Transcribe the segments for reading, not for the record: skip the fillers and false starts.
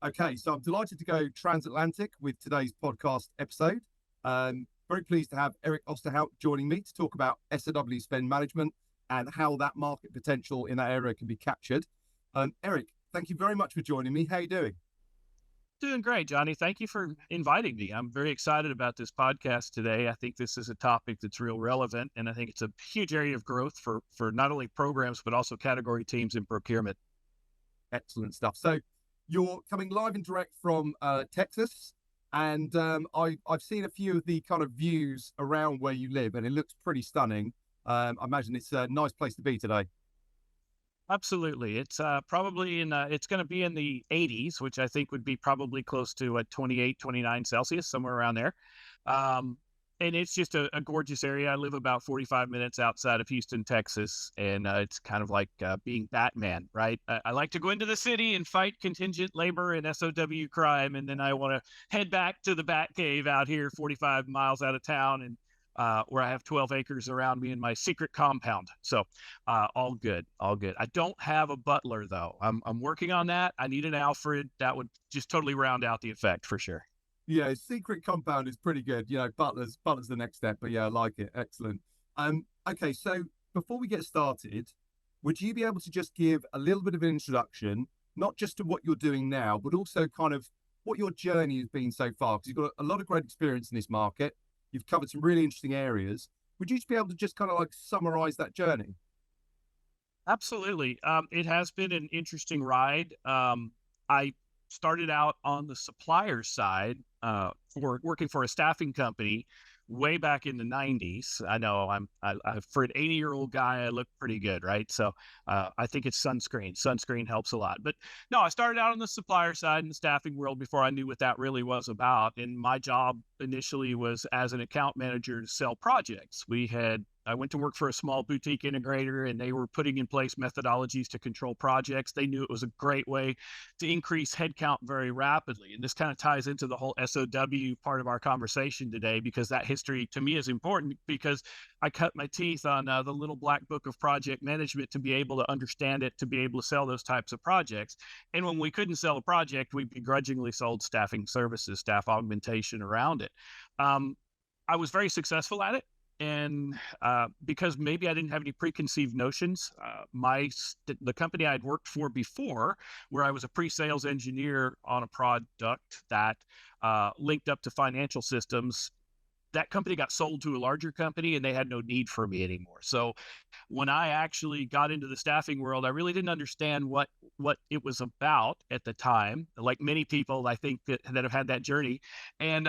Okay, so I'm delighted to go transatlantic with today's podcast episode. Very pleased to have Eric Osterhout joining me to talk about SOW spend management and how that market potential in that area can be captured. Eric, thank you very much for joining me. How are you doing? Doing great, Johnny. Thank you for inviting me. I'm very excited about this podcast today. I think this is a topic that's real relevant, and I think it's a huge area of growth for not only programs, but also category teams in procurement. Excellent stuff. So you're coming live and direct from Texas, and I've seen a few of the kind of views around where you live, and it looks pretty stunning. I imagine it's a nice place to be today. Absolutely. It's probably it's going to be in the 80s, which I think would be probably close to 28, 29 Celsius, somewhere around there. And it's just a gorgeous area. I live about 45 minutes outside of Houston, Texas, and it's kind of like being Batman, right? I like to go into the city and fight contingent labor and SOW crime, and then I want to head back to the Bat Cave out here 45 miles out of town, and where I have 12 acres around me in my secret compound. So all good, all good. I don't have a butler, though. I'm working on that. I need an Alfred. That would just totally round out the effect for sure. Yeah, secret compound is pretty good. You know, butler's the next step, but yeah, I like it. Excellent. Okay, so before we get started, would you be able to just give a little bit of an introduction, not just to what you're doing now, but also kind of what your journey has been so far? Because you've got a lot of great experience in this market. You've covered some really interesting areas. Would you just be able to just kind of like summarize that journey? Absolutely. It has been an interesting ride. I started out on the supplier side for working for a staffing company way back in the 90s. I know for an 80-year-old guy, I look pretty good, right? So I think it's sunscreen. Sunscreen helps a lot. But no, I started out on the supplier side in the staffing world before I knew what that really was about. And my job initially was as an account manager to sell projects. I went to work for a small boutique integrator, and they were putting in place methodologies to control projects. They knew it was a great way to increase headcount very rapidly. And this kind of ties into the whole SOW part of our conversation today, because that history to me is important, because I cut my teeth on the little black book of project management to be able to understand it, to be able to sell those types of projects. And when we couldn't sell a project, we begrudgingly sold staffing services, staff augmentation around it. I was very successful at it. And because maybe I didn't have any preconceived notions, the company I'd worked for before, where I was a pre-sales engineer on a product that linked up to financial systems, that company got sold to a larger company, and they had no need for me anymore. So when I actually got into the staffing world, I really didn't understand what it was about at the time, like many people I think that have had that journey. And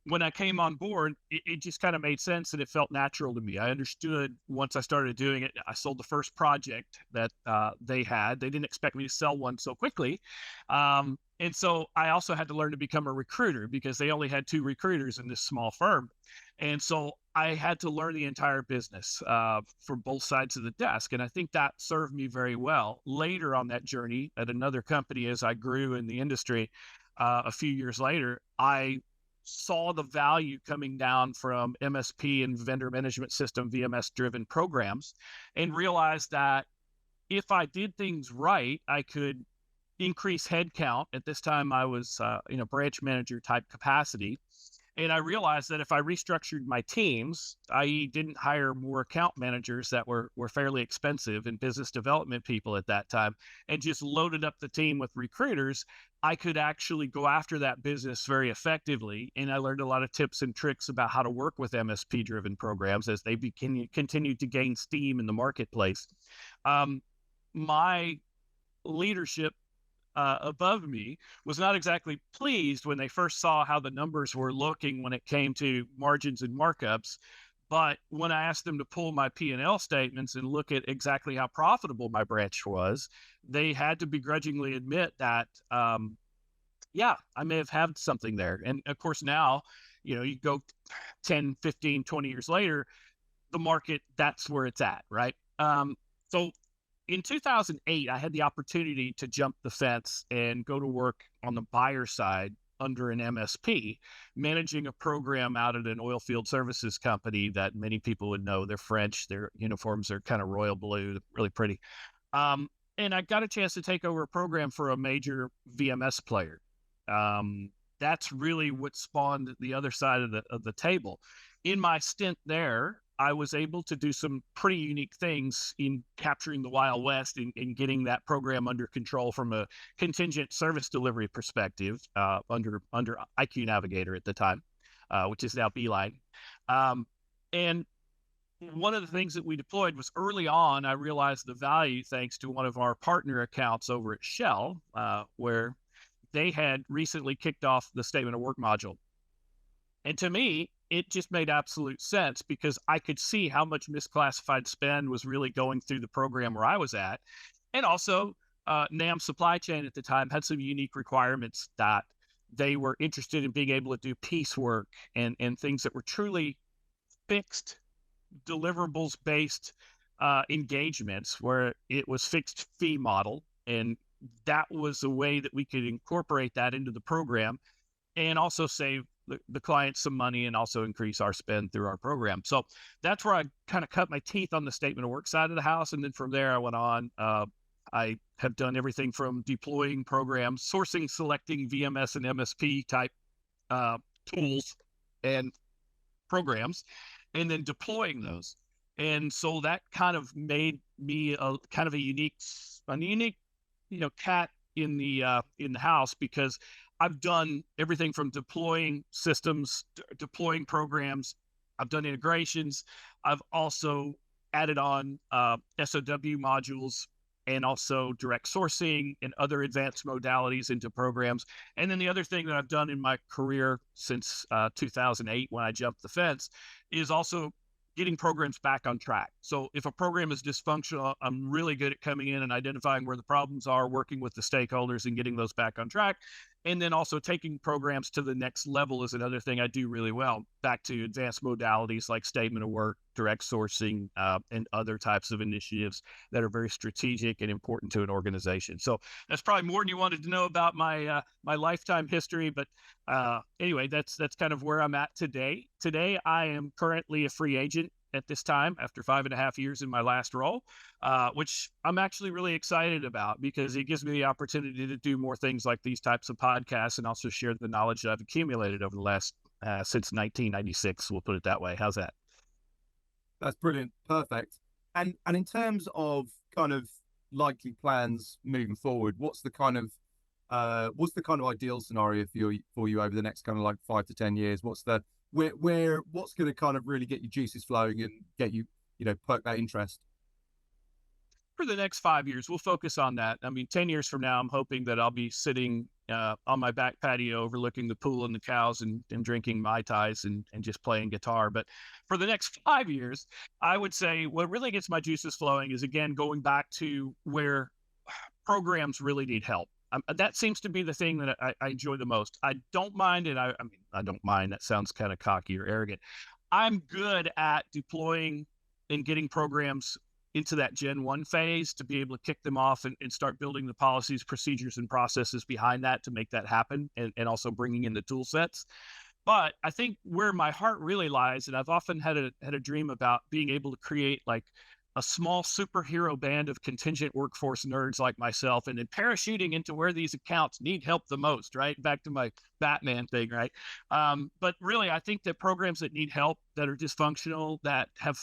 when I came on board, it just kind of made sense, and it felt natural to me. I understood once I started doing it. I sold the first project that they had. They didn't expect me to sell one so quickly. And so I also had to learn to become a recruiter, because they only had 2 recruiters in this small firm. And so I had to learn the entire business for both sides of the desk. And I think that served me very well later on that journey at another company. As I grew in the industry a few years later, I saw the value coming down from MSP and vendor management system, VMS driven programs, and realized that if I did things right, I could increase headcount. At this time, I was branch manager type capacity. And I realized that if I restructured my teams, i.e. didn't hire more account managers that were fairly expensive and business development people at that time, and just loaded up the team with recruiters, I could actually go after that business very effectively. And I learned a lot of tips and tricks about how to work with MSP-driven programs as they continued to gain steam in the marketplace. My leadership above me was not exactly pleased when they first saw how the numbers were looking when it came to margins and markups. But when I asked them to pull my P&L statements and look at exactly how profitable my branch was, they had to begrudgingly admit that, I may have had something there. And of course, now, you go 10, 15, 20 years later, the market, that's where it's at, right? So in 2008, I had the opportunity to jump the fence and go to work on the buyer side under an MSP, managing a program out at an oil field services company that many people would know. They're French. Their uniforms are kind of royal blue, really pretty. And I got a chance to take over a program for a major VMS player. That's really what spawned the other side of the table. In my stint there, I was able to do some pretty unique things in capturing the Wild West and getting that program under control from a contingent service delivery perspective, under IQ Navigator at the time, which is now Beeline. And one of the things that we deployed was early on, I realized the value thanks to one of our partner accounts over at Shell, where they had recently kicked off the statement of work module. And to me, it just made absolute sense because I could see how much misclassified spend was really going through the program where I was at. And also, NAM supply chain at the time had some unique requirements that they were interested in being able to do piecework and things that were truly fixed deliverables based engagements where it was fixed fee model. And that was a way that we could incorporate that into the program and also save the client some money and also increase our spend through our program. So that's where I kind of cut my teeth on the statement of work side of the house. And then from there, I went on. I have done everything from deploying programs, sourcing, selecting VMS and MSP type tools and programs, and then deploying those. And so that kind of made me a kind of a unique, cat in the house, because I've done everything from deploying systems, deploying programs. I've done integrations. I've also added on SOW modules and also direct sourcing and other advanced modalities into programs. And then the other thing that I've done in my career since 2008, when I jumped the fence, is also getting programs back on track. So if a program is dysfunctional, I'm really good at coming in and identifying where the problems are, working with the stakeholders and getting those back on track. And then also taking programs to the next level is another thing I do really well, back to advanced modalities like statement of work, direct sourcing, and other types of initiatives that are very strategic and important to an organization. So that's probably more than you wanted to know about my my lifetime history. But anyway, that's kind of where I'm at today. Today, I am currently a free agent at this time after 5.5 years in my last role, which I'm actually really excited about because it gives me the opportunity to do more things like these types of podcasts and also share the knowledge that I've accumulated over the last since 1996. We'll put it that way. How's that? That's brilliant. Perfect. And in terms of kind of likely plans moving forward, what's the kind of ideal scenario for you over the next kind of like 5 to 10 years? What's going to kind of really get your juices flowing and get you, perk that interest? For the next 5 years, we'll focus on that. I mean, 10 years from now, I'm hoping that I'll be sitting on my back patio overlooking the pool and the cows and drinking Mai Tais and just playing guitar. But for the next 5 years, I would say what really gets my juices flowing is, again, going back to where programs really need help. That seems to be the thing that I enjoy the most. I don't mind it. I mean, I don't mind. That sounds kind of cocky or arrogant. I'm good at deploying and getting programs into that Gen 1 phase to be able to kick them off and start building the policies, procedures, and processes behind that to make that happen, and also bringing in the tool sets. But I think where my heart really lies, and I've often had a dream about being able to create like a small superhero band of contingent workforce nerds like myself, and then parachuting into where these accounts need help the most, right? Back to my Batman thing, right? But really, I think that programs that need help, that are dysfunctional, that have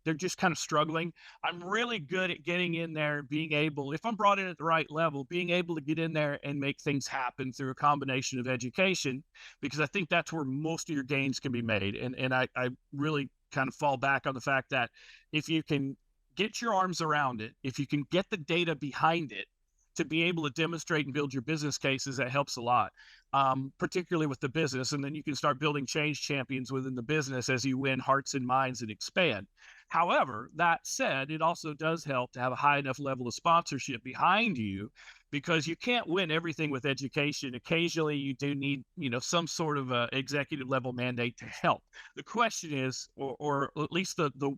they're just kind of struggling. I'm really good at getting in there, being able, if I'm brought in at the right level, being able to get in there and make things happen through a combination of education, because I think that's where most of your gains can be made. And I really kind of fall back on the fact that if you can get your arms around it, if you can get the data behind it to be able to demonstrate and build your business cases, that helps a lot, particularly with the business. And then you can start building change champions within the business as you win hearts and minds and expand. However, that said, it also does help to have a high enough level of sponsorship behind you, because you can't win everything with education. Occasionally, you do need, some sort of a executive level mandate to help. The question is, or at least the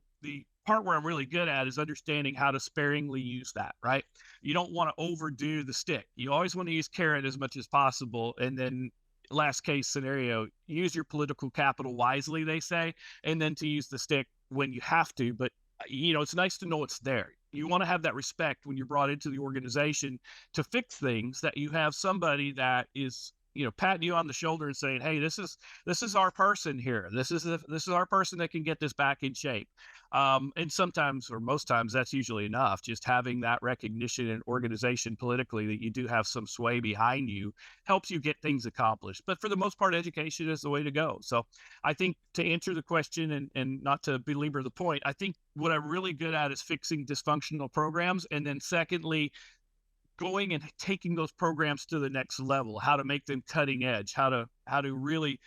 part where I'm really good at, is understanding how to sparingly use that, right? You don't want to overdo the stick. You always want to use carrot as much as possible. And then last case scenario, use your political capital wisely, they say, and then to use the stick when you have to. But, it's nice to know it's there. you want to have that respect when you're brought into the organization to fix things, that you have somebody that is, patting you on the shoulder and saying, hey, this is our person here. This is our person that can get this back in shape. And sometimes, or most times, that's usually enough. Just having that recognition and organization politically that you do have some sway behind you helps you get things accomplished. But for the most part, education is the way to go. So I think, to answer the question and not to belabor the point, I think what I'm really good at is fixing dysfunctional programs. And then secondly, going and taking those programs to the next level, how to make them cutting edge, how to really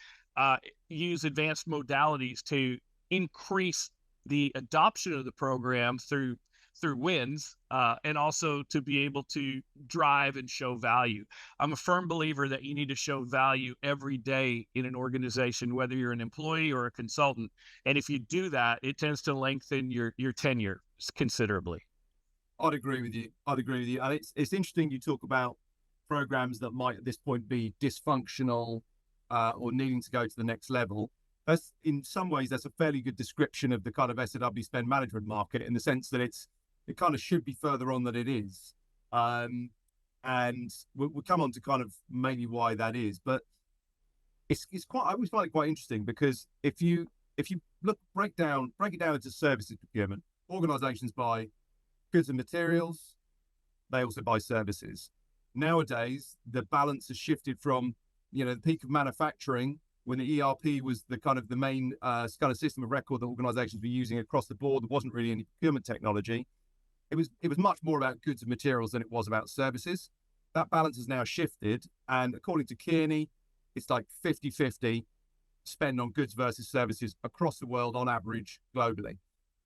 use advanced modalities to increase the adoption of the program through wins, and also to be able to drive and show value. I'm a firm believer that you need to show value every day in an organization, whether you're an employee or a consultant. And if you do that, it tends to lengthen your tenure considerably. I'd agree with you. And it's interesting you talk about programs that might at this point be dysfunctional, or needing to go to the next level. That's, in some ways, that's a fairly good description of the kind of SOW spend management market, in the sense that it kind of should be further on than it is. And we'll come on to kind of maybe why that is. But it's quite, I always find it quite interesting, because if you break it down into services procurement, organizations buy goods and materials, they also buy services. Nowadays, the balance has shifted from, the peak of manufacturing, when the ERP was the main kind of system of record that organizations were using across the board. There wasn't really any procurement technology. It was much more about goods and materials than it was about services. That balance has now shifted. And according to Kearney, it's like 50-50 spend on goods versus services across the world on average globally.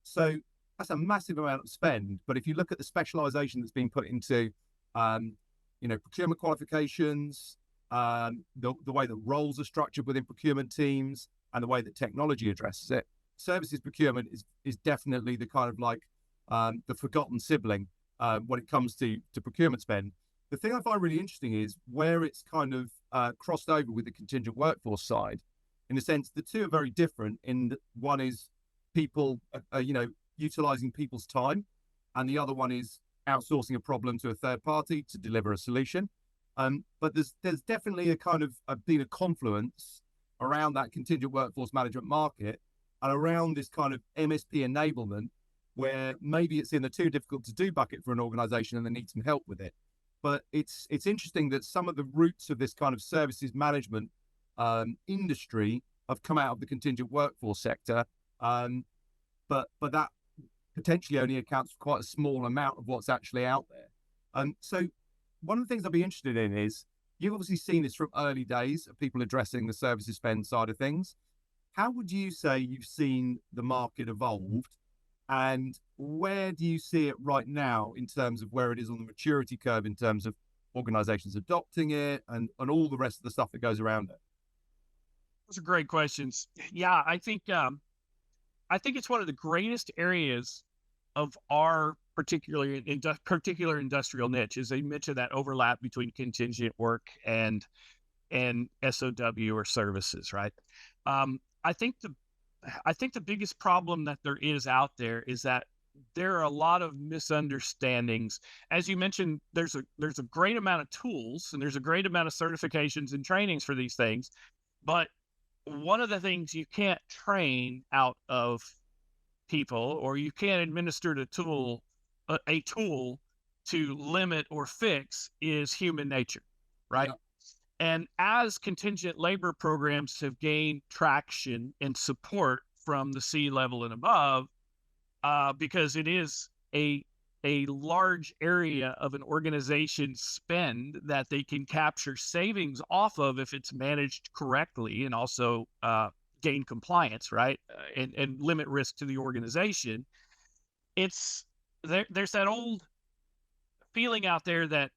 So that's a massive amount of spend. But if you look at the specialization that's being put into, procurement qualifications, the way that roles are structured within procurement teams, and the way that technology addresses it, services procurement is definitely the kind of like the forgotten sibling when it comes to procurement spend. The thing I find really interesting is where it's kind of crossed over with the contingent workforce side, in the sense the two are very different. In that one is people, utilizing people's time, and the other one is outsourcing a problem to a third party to deliver a solution. But there's definitely a kind of been a confluence around that contingent workforce management market, and around this kind of MSP enablement, where maybe it's in the too difficult to do bucket for an organization and they need some help with it. But it's interesting that some of the roots of this kind of services management industry have come out of the contingent workforce sector, but that potentially only accounts for quite a small amount of what's actually out there. So one of the things I'd be interested in is, you've obviously seen this from early days of people addressing the services spend side of things. How would you say you've seen the market evolved, and where do you see it right now in terms of where it is on the maturity curve, in terms of organizations adopting it and all the rest of the stuff that goes around it? Those are great questions. Yeah, I think it's one of the greatest areas of our particular industrial niche, as I mentioned, that overlap between contingent work and SOW or services, right? I think the biggest problem that there is out there is that there are a lot of misunderstandings. As you mentioned, there's a great amount of tools, and there's a great amount of certifications and trainings for these things, but one of the things you can't train out of people, or you can't administer a tool to limit or fix, is human nature, right? Yeah. And as contingent labor programs have gained traction and support from the C-level and above, because it is a large area of an organization's spend that they can capture savings off of if it's managed correctly, and also gain compliance, right? And limit risk to the organization. There's that old feeling out there that,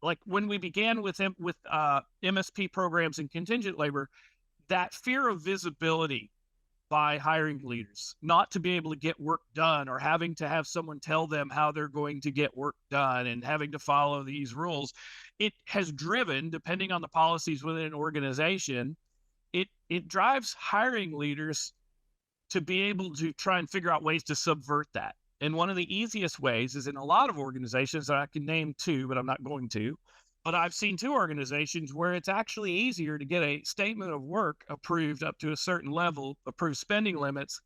like when we began with MSP programs and contingent labor, that fear of visibility by hiring leaders, not to be able to get work done, or having to have someone tell them how they're going to get work done, and having to follow these rules, it has driven, depending on the policies within an organization, it drives hiring leaders to be able to try and figure out ways to subvert that. And one of the easiest ways is in a lot of organizations, I can name two, but I'm not going to. But I've seen two organizations where it's actually easier to get a statement of work approved up to a certain level, approved spending limits,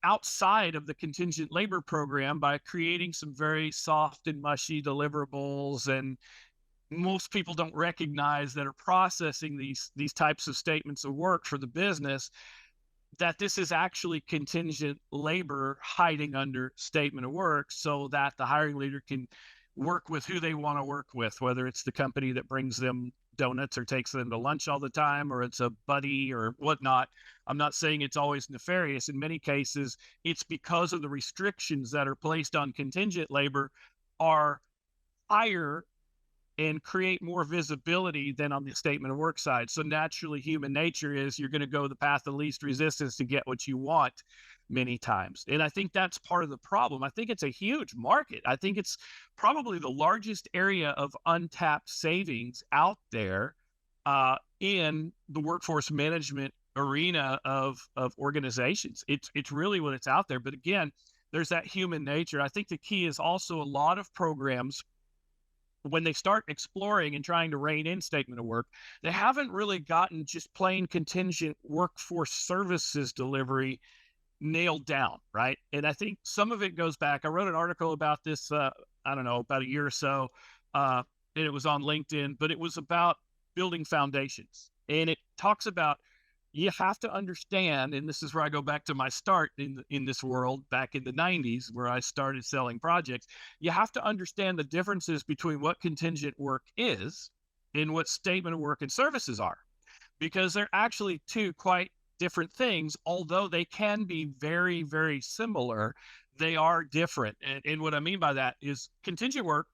outside of the contingent labor program by creating some very soft and mushy deliverables. And most people don't recognize that are processing these types of statements of work for the business, that this is actually contingent labor hiding under statement of work so that the hiring leader can work with who they want to work with, whether it's the company that brings them donuts or takes them to lunch all the time, or it's a buddy or whatnot. I'm not saying it's always nefarious. In many cases, it's because of the restrictions that are placed on contingent labor are higher and create more visibility than on the statement of work side. So naturally, human nature is you're going to go the path of least resistance to get what you want many times. And I think that's part of the problem. I think it's a huge market. I think it's probably the largest area of untapped savings out there in the workforce management arena of organizations. It's really what it's out there. But again, there's that human nature. I think the key is also a lot of programs, when they start exploring and trying to rein in statement of work, they haven't really gotten just plain contingent workforce services delivery nailed down, right? And I think some of it goes back. I wrote an article about this, I don't know, about a year or so, and it was on LinkedIn, but it was about building foundations. And it talks about you have to understand, and this is where I go back to my start in this world back in the 90s, where I started selling projects. You have to understand the differences between what contingent work is and what statement of work and services are, because they're actually two quite different things. Although they can be very, very similar, they are different. And what I mean by that is contingent work,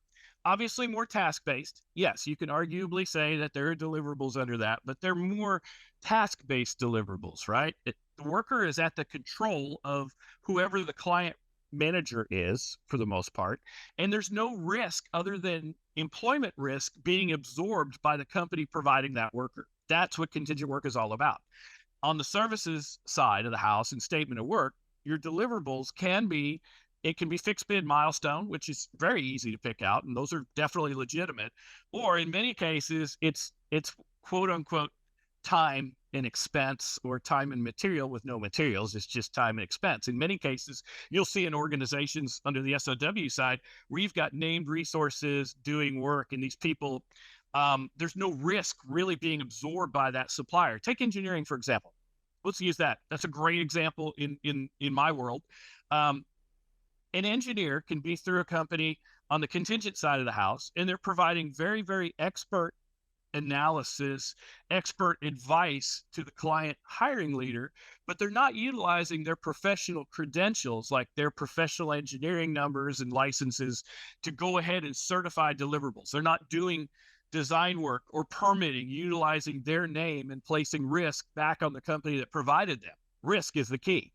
obviously more task-based. Yes, you can arguably say that there are deliverables under that, but they're more task-based deliverables, right? The worker is at the control of whoever the client manager is for the most part, and there's no risk other than employment risk being absorbed by the company providing that worker. That's what contingent work is all about. On the services side of the house and statement of work, your deliverables can be fixed bid milestone, which is very easy to pick out, and those are definitely legitimate. Or in many cases, it's quote unquote time and expense, or time and material with no materials. It's just time and expense. In many cases, you'll see in organizations under the SOW side where you've got named resources doing work, and these people, there's no risk really being absorbed by that supplier. Take engineering, for example. Let's use that. That's a great example in my world. An engineer can be through a company on the contingent side of the house, and they're providing very, very expert analysis, expert advice to the client hiring leader, but they're not utilizing their professional credentials, like their professional engineering numbers and licenses, to go ahead and certify deliverables. They're not doing design work or permitting, utilizing their name and placing risk back on the company that provided them. Risk is the key.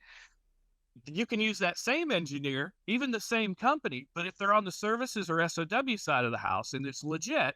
You can use that same engineer, even the same company, but if they're on the services or SOW side of the house and it's legit,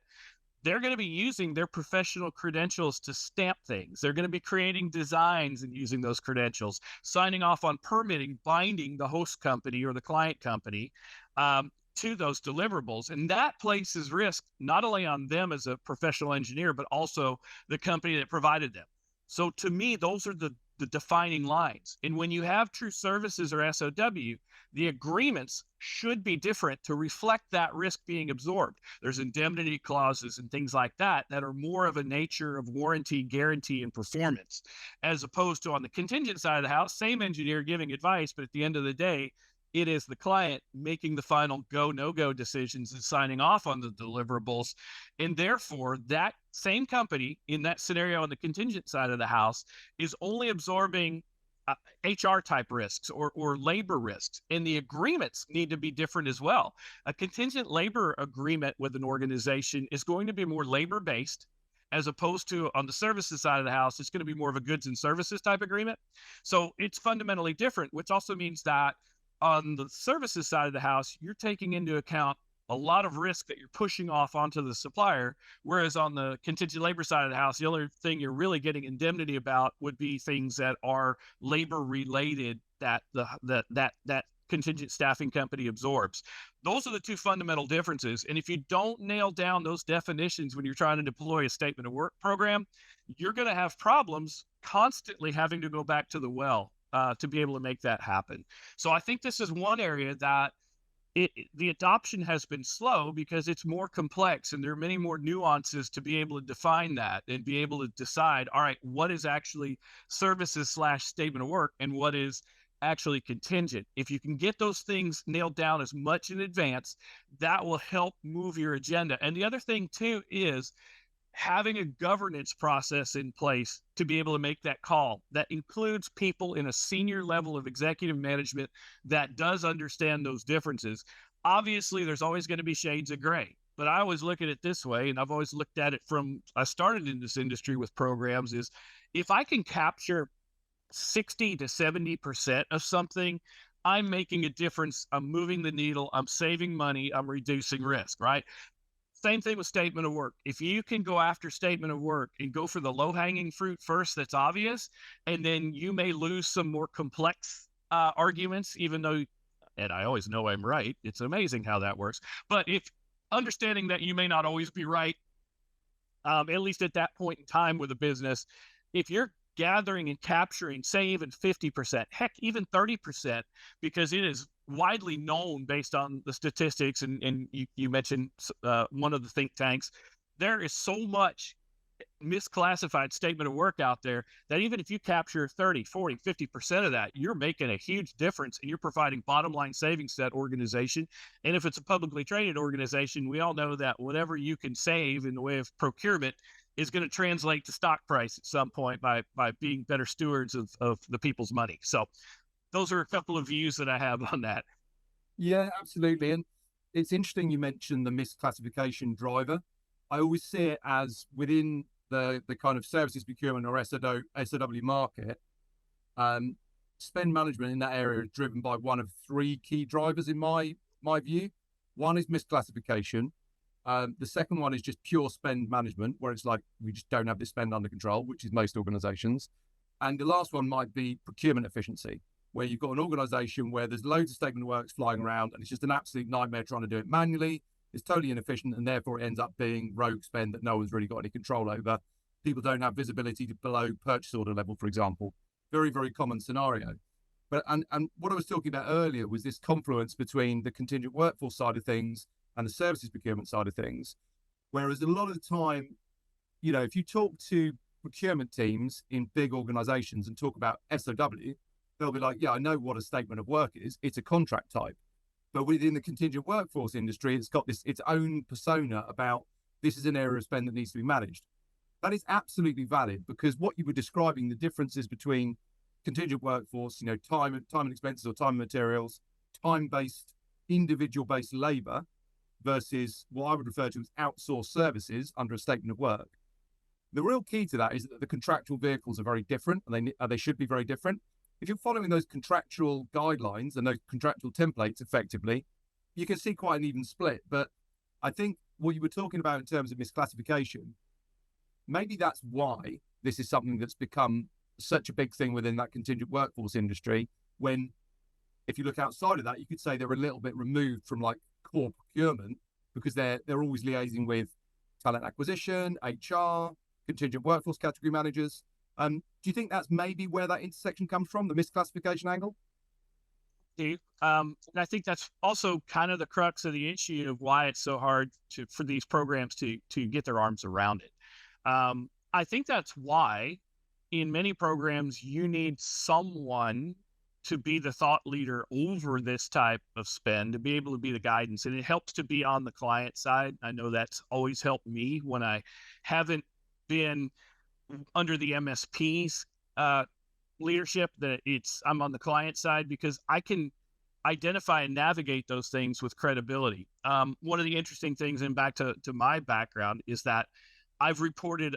they're going to be using their professional credentials to stamp things. They're going to be creating designs and using those credentials, signing off on permitting, binding the host company or the client company to those deliverables. And that places risk not only on them as a professional engineer, but also the company that provided them. So to me, those are the defining lines. And when you have true services or SOW, the agreements should be different to reflect that risk being absorbed. There's indemnity clauses and things like that that are more of a nature of warranty, guarantee, and performance, as opposed to on the contingent side of the house, same engineer giving advice, but at the end of the day, it is the client making the final go, no-go decisions and signing off on the deliverables. And therefore, that same company in that scenario on the contingent side of the house is only absorbing HR type risks or labor risks. And the agreements need to be different as well. A contingent labor agreement with an organization is going to be more labor-based, as opposed to on the services side of the house, it's going to be more of a goods and services type agreement. So it's fundamentally different, which also means that on the services side of the house, you're taking into account a lot of risk that you're pushing off onto the supplier. Whereas on the contingent labor side of the house, the only thing you're really getting indemnity about would be things that are labor related that that contingent staffing company absorbs. Those are the two fundamental differences. And if you don't nail down those definitions when you're trying to deploy a statement of work program, you're going to have problems constantly having to go back to the well to be able to make that happen. So I think this is one area that the adoption has been slow because it's more complex and there are many more nuances to be able to define that and be able to decide, all right, what is actually services / statement of work and what is actually contingent. If you can get those things nailed down as much in advance, that will help move your agenda. And the other thing too is having a governance process in place to be able to make that call that includes people in a senior level of executive management that does understand those differences. Obviously, there's always going to be shades of gray, but I always look at it this way, and I've always looked at it from I started in this industry with programs is if I can capture 60 to 70% of something, I'm making a difference. I'm moving the needle. I'm saving money. I'm reducing risk, right? Same thing with statement of work. If you can go after statement of work and go for the low-hanging fruit first, that's obvious, and then you may lose some more complex arguments, even though, and I always know I'm right. It's amazing how that works. But if understanding that you may not always be right, at least at that point in time with a business, if you're gathering and capturing, say, even 50%, heck, even 30%, because it is widely known based on the statistics, and you mentioned one of the think tanks, there is so much misclassified statement of work out there that even if you capture 30, 40, 50% of that, you're making a huge difference and you're providing bottom line savings to that organization. And if it's a publicly traded organization, we all know that whatever you can save in the way of procurement is going to translate to stock price at some point by being better stewards of the people's money. So those are a couple of views that I have on that. Yeah, absolutely. And it's interesting you mentioned the misclassification driver. I always see it as within the kind of services procurement or SOW market, spend management in that area is driven by one of three key drivers in my view. One is misclassification. The second one is just pure spend management, where it's like we just don't have this spend under control, which is most organizations. And the last one might be procurement efficiency, where you've got an organization where there's loads of statement of works flying around and it's just an absolute nightmare trying to do it manually. It's totally inefficient, and therefore it ends up being rogue spend that no one's really got any control over. People don't have visibility to below purchase order level, for example. Very, very common scenario. But and what I was talking about earlier was this confluence between the contingent workforce side of things and the services procurement side of things. Whereas a lot of the time, if you talk to procurement teams in big organizations and talk about SOW, they'll be like, yeah, I know what a statement of work is. It's a contract type. But within the contingent workforce industry, it's got its own persona about this is an area of spend that needs to be managed. That is absolutely valid, because what you were describing, the differences between contingent workforce, time and expenses or time and materials, time-based, individual-based labor versus what I would refer to as outsourced services under a statement of work. The real key to that is that the contractual vehicles are very different, and they should be very different. If you're following those contractual guidelines and those contractual templates effectively, you can see quite an even split. But I think what you were talking about in terms of misclassification, maybe that's why this is something that's become such a big thing within that contingent workforce industry, when if you look outside of that, you could say they're a little bit removed from like core procurement, because they're always liaising with talent acquisition, HR, contingent workforce category managers. Do you think that's maybe where that intersection comes from, the misclassification angle? And I think that's also kind of the crux of the issue of why it's so hard for these programs to get their arms around it. I think that's why in many programs you need someone to be the thought leader over this type of spend, to be able to be the guidance. And it helps to be on the client side. I know that's always helped me when I haven't been under the MSP's leadership, that I'm on the client side, because I can identify and navigate those things with credibility. One of the interesting things, and back to my background, is that I've reported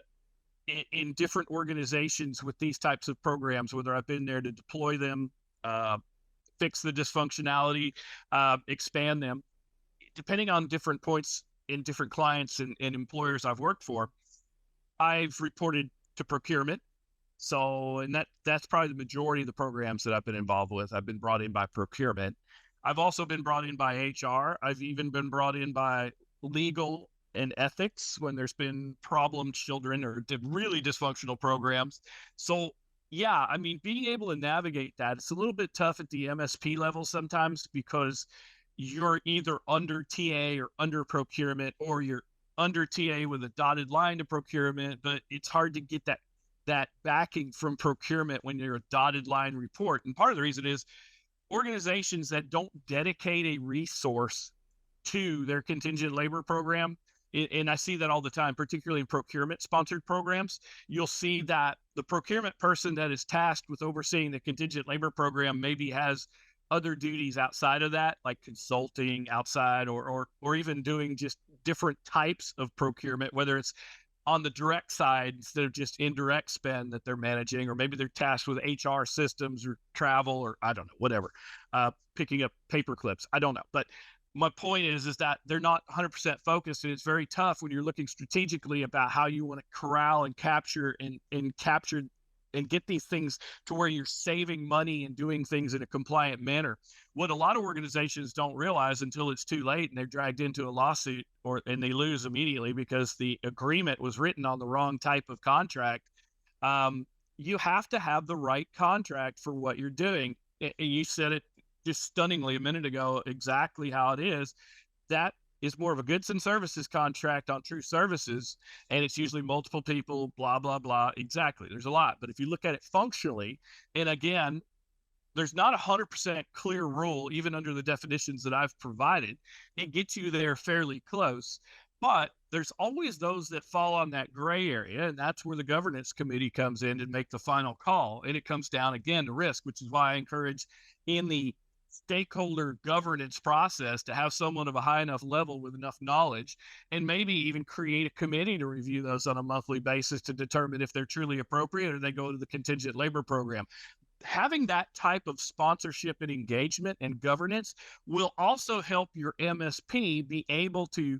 in different organizations with these types of programs, whether I've been there to deploy them, fix the dysfunctionality, expand them, depending on different points in different clients and employers I've worked for. I've reported to procurement. So, and that's probably the majority of the programs that I've been involved with. I've been brought in by procurement. I've also been brought in by HR. I've even been brought in by legal and ethics when there's been problem children or really dysfunctional programs. So yeah, I mean, being able to navigate that, it's a little bit tough at the MSP level sometimes because you're either under TA or under procurement, or you're under TA with a dotted line to procurement, but it's hard to get that backing from procurement when you're a dotted line report. And part of the reason is organizations that don't dedicate a resource to their contingent labor program, and I see that all the time, particularly in procurement sponsored programs. You'll see that the procurement person that is tasked with overseeing the contingent labor program maybe has other duties outside of that, like consulting outside, or even doing just different types of procurement, whether it's on the direct side instead of just indirect spend that they're managing, or maybe they're tasked with HR systems or travel, or I don't know, whatever, picking up paper clips. I don't know. But my point is that they're not 100% focused, and it's very tough when you're looking strategically about how you want to corral and capture and capture and get these things to where you're saving money and doing things in a compliant manner. What a lot of organizations don't realize until it's too late and they're dragged into a lawsuit, and they lose immediately because the agreement was written on the wrong type of contract. You have to have the right contract for what you're doing. You said it just stunningly a minute ago, exactly how it is. That is more of a goods and services contract on true services, and it's usually multiple people, blah, blah, blah. Exactly. There's a lot. But if you look at it functionally, and again, there's not 100% clear rule, even under the definitions that I've provided. It gets you there fairly close. But there's always those that fall on that gray area, and that's where the governance committee comes in and make the final call. And it comes down again to risk, which is why I encourage in the stakeholder governance process to have someone of a high enough level with enough knowledge, and maybe even create a committee to review those on a monthly basis to determine if they're truly appropriate or they go to the contingent labor program. Having that type of sponsorship and engagement and governance will also help your MSP be able to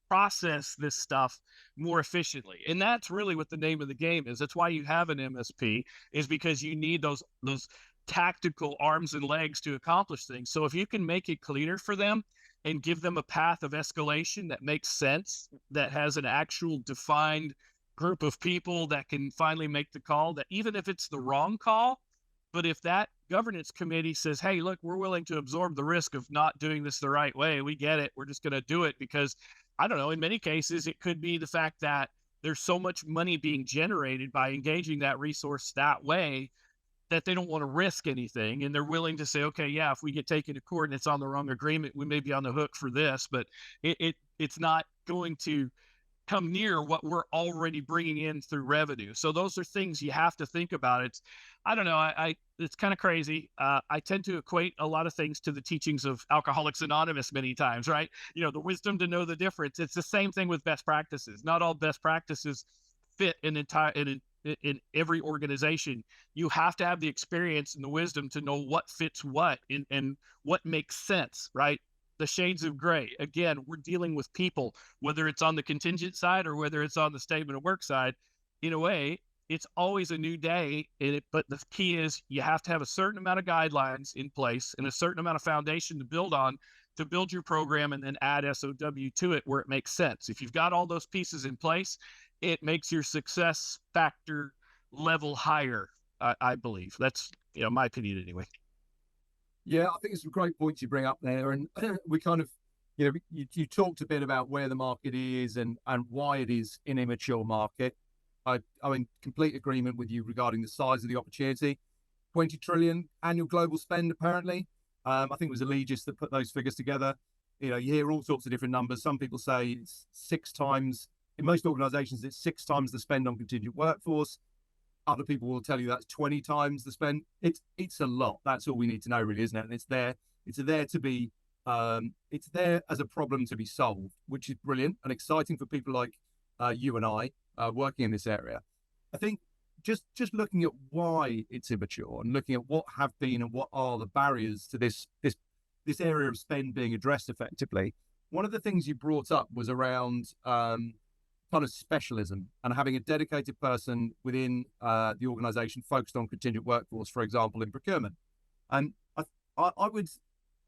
process this stuff more efficiently. And that's really what the name of the game is. That's why you have an MSP, is because you need those tactical arms and legs to accomplish things. So if you can make it cleaner for them and give them a path of escalation that makes sense, that has an actual defined group of people that can finally make the call, that even if it's the wrong call, but if that governance committee says, hey, look, we're willing to absorb the risk of not doing this the right way, we get it, we're just going to do it because, I don't know, in many cases, it could be the fact that there's so much money being generated by engaging that resource that way that they don't want to risk anything. And they're willing to say, okay, yeah, if we get taken to court and it's on the wrong agreement, we may be on the hook for this, but it's not going to come near what we're already bringing in through revenue. So those are things you have to think about. I don't know, it's kind of crazy. I tend to equate a lot of things to the teachings of Alcoholics Anonymous many times, right? You know, the wisdom to know the difference. It's the same thing with best practices. Not all best practices fit in every organization. You have to have the experience and the wisdom to know what fits what and what makes sense, right? The shades of gray. Again, we're dealing with people, whether it's on the contingent side or whether it's on the statement of work side. In a way, it's always a new day. But the key is you have to have a certain amount of guidelines in place and a certain amount of foundation to build on, to build your program, and then add SOW to it where it makes sense. If you've got all those pieces in place, it makes your success factor level higher, I believe. That's, my opinion anyway. Yeah, I think it's some great points you bring up there. And we kind of, you talked a bit about where the market is and why it is an immature market. I'm in complete agreement with you regarding the size of the opportunity. 20 trillion annual global spend, apparently. I think it was Allegis that put those figures together. You hear all sorts of different numbers. Some people say it's 6 times, in most organizations, it's 6 times the spend on contingent workforce. Other people will tell you that's 20 times the spend. It's a lot. That's all we need to know, really, isn't it? And it's there to be, it's there as a problem to be solved, which is brilliant and exciting for people like you and I working in this area. I think just looking at why it's immature and looking at what have been and what are the barriers to this area of spend being addressed effectively. One of the things you brought up was around kind of specialism and having a dedicated person within the organization focused on contingent workforce, for example, in procurement. And I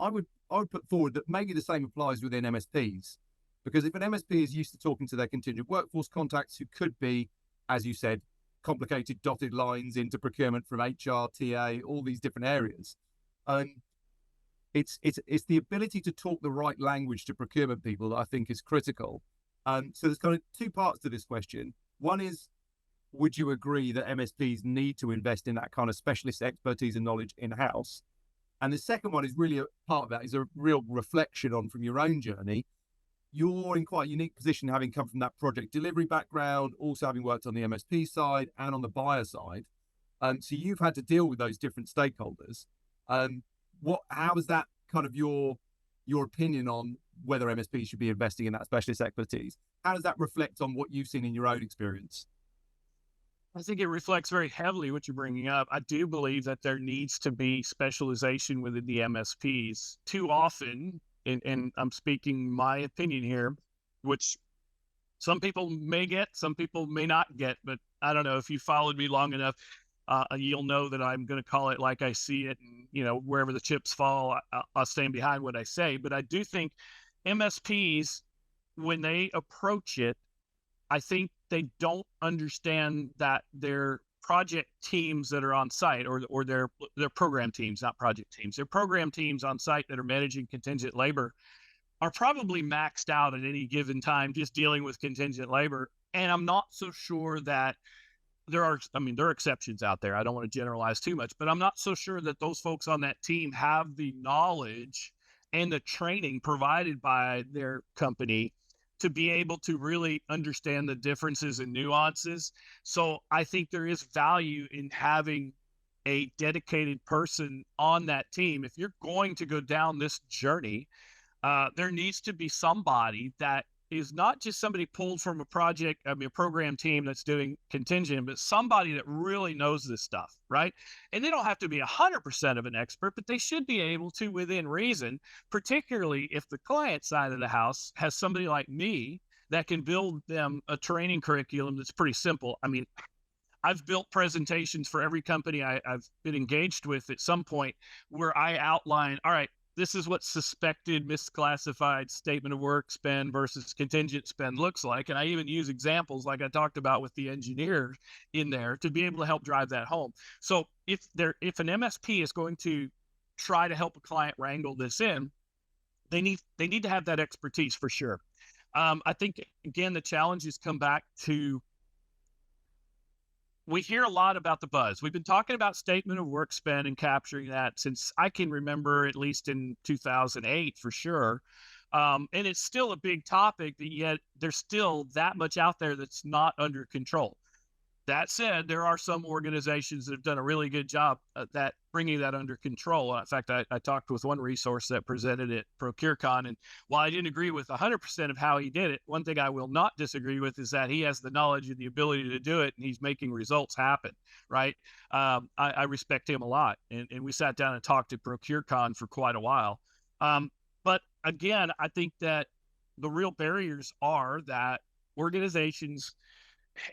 I would put forward that maybe the same applies within MSPs, because if an MSP is used to talking to their contingent workforce contacts who could be, as you said, complicated dotted lines into procurement from HR, TA, all these different areas. It's the ability to talk the right language to procurement people that I think is critical. So there's kind of two parts to this question. One is, would you agree that MSPs need to invest in that kind of specialist expertise and knowledge in-house? And the second one is really a part of that is a real reflection on from your own journey. You're in quite a unique position having come from that project delivery background, also having worked on the MSP side and on the buyer side. So you've had to deal with those different stakeholders. How is that kind of your opinion on whether MSPs should be investing in that specialist expertise? How does that reflect on what you've seen in your own experience? I think it reflects very heavily what you're bringing up. I do believe that there needs to be specialization within the MSPs. Too often, and I'm speaking my opinion here, which some people may get, some people may not get, but I don't know, if you followed me long enough, you'll know that I'm going to call it like I see it. And, wherever the chips fall, I'll stand behind what I say. But I do think MSPs, when they approach it, I think they don't understand that their project teams that are on site, or their program teams, not project teams, their program teams on site that are managing contingent labor are probably maxed out at any given time just dealing with contingent labor. And I'm not so sure that there are exceptions out there. I don't want to generalize too much, but I'm not so sure that those folks on that team have the knowledge and the training provided by their company to be able to really understand the differences and nuances. So I think there is value in having a dedicated person on that team. If you're going to go down this journey, there needs to be somebody that is not just somebody pulled from a program team that's doing contingent, but somebody that really knows this stuff, right? And they don't have to be 100% of an expert, but they should be able to, within reason, particularly if the client side of the house has somebody like me that can build them a training curriculum that's pretty simple. I mean, I've built presentations for every company I've been engaged with at some point where I outline, all right, this is what suspected misclassified statement of work spend versus contingent spend looks like. And I even use examples like I talked about with the engineer in there to be able to help drive that home. So if an MSP is going to try to help a client wrangle this in, they need to have that expertise for sure. I think, again, the challenges come back to, we hear a lot about the buzz. We've been talking about statement of work spend and capturing that since I can remember, at least in 2008 for sure. And it's still a big topic, but yet there's still that much out there that's not under control. That said, there are some organizations that have done a really good job at bringing that under control. In fact, I talked with one resource that presented at ProcureCon, and while I didn't agree with 100% of how he did it, one thing I will not disagree with is that he has the knowledge and the ability to do it, and he's making results happen, right? I respect him a lot, and we sat down and talked at ProcureCon for quite a while. But again, I think that the real barriers are that organizations,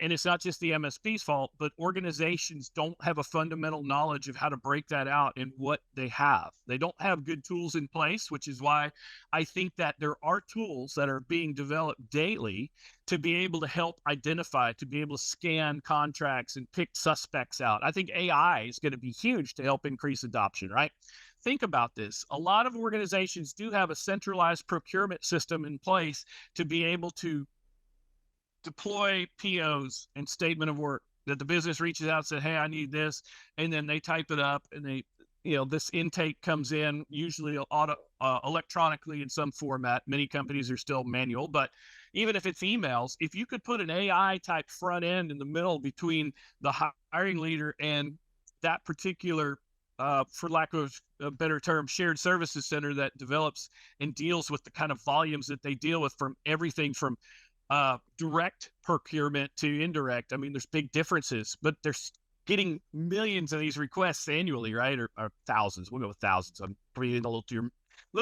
and it's not just the MSP's fault, but organizations don't have a fundamental knowledge of how to break that out in what they have. They don't have good tools in place, which is why I think that there are tools that are being developed daily to be able to help identify, to be able to scan contracts and pick suspects out. I think AI is going to be huge to help increase adoption, right? Think about this. A lot of organizations do have a centralized procurement system in place to be able to deploy POs and statement of work that the business reaches out and said, hey, I need this. And then they type it up, and this intake comes in usually electronically in some format. Many companies are still manual, but even if it's emails, if you could put an AI type front end in the middle between the hiring leader and that particular, for lack of a better term, shared services center that develops and deals with the kind of volumes that they deal with, from everything from direct procurement to indirect. I mean, there's big differences, but they're getting millions of these requests annually, right? Or thousands. We'll go with thousands. I'm being a little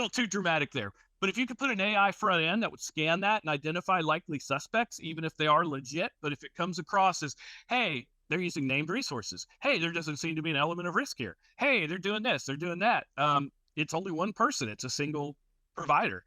too dramatic there. But if you could put an AI front end that would scan that and identify likely suspects, even if they are legit, but if it comes across as, hey, they're using named resources. Hey, there doesn't seem to be an element of risk here. Hey, they're doing this, they're doing that. it's only one person. It's a single provider.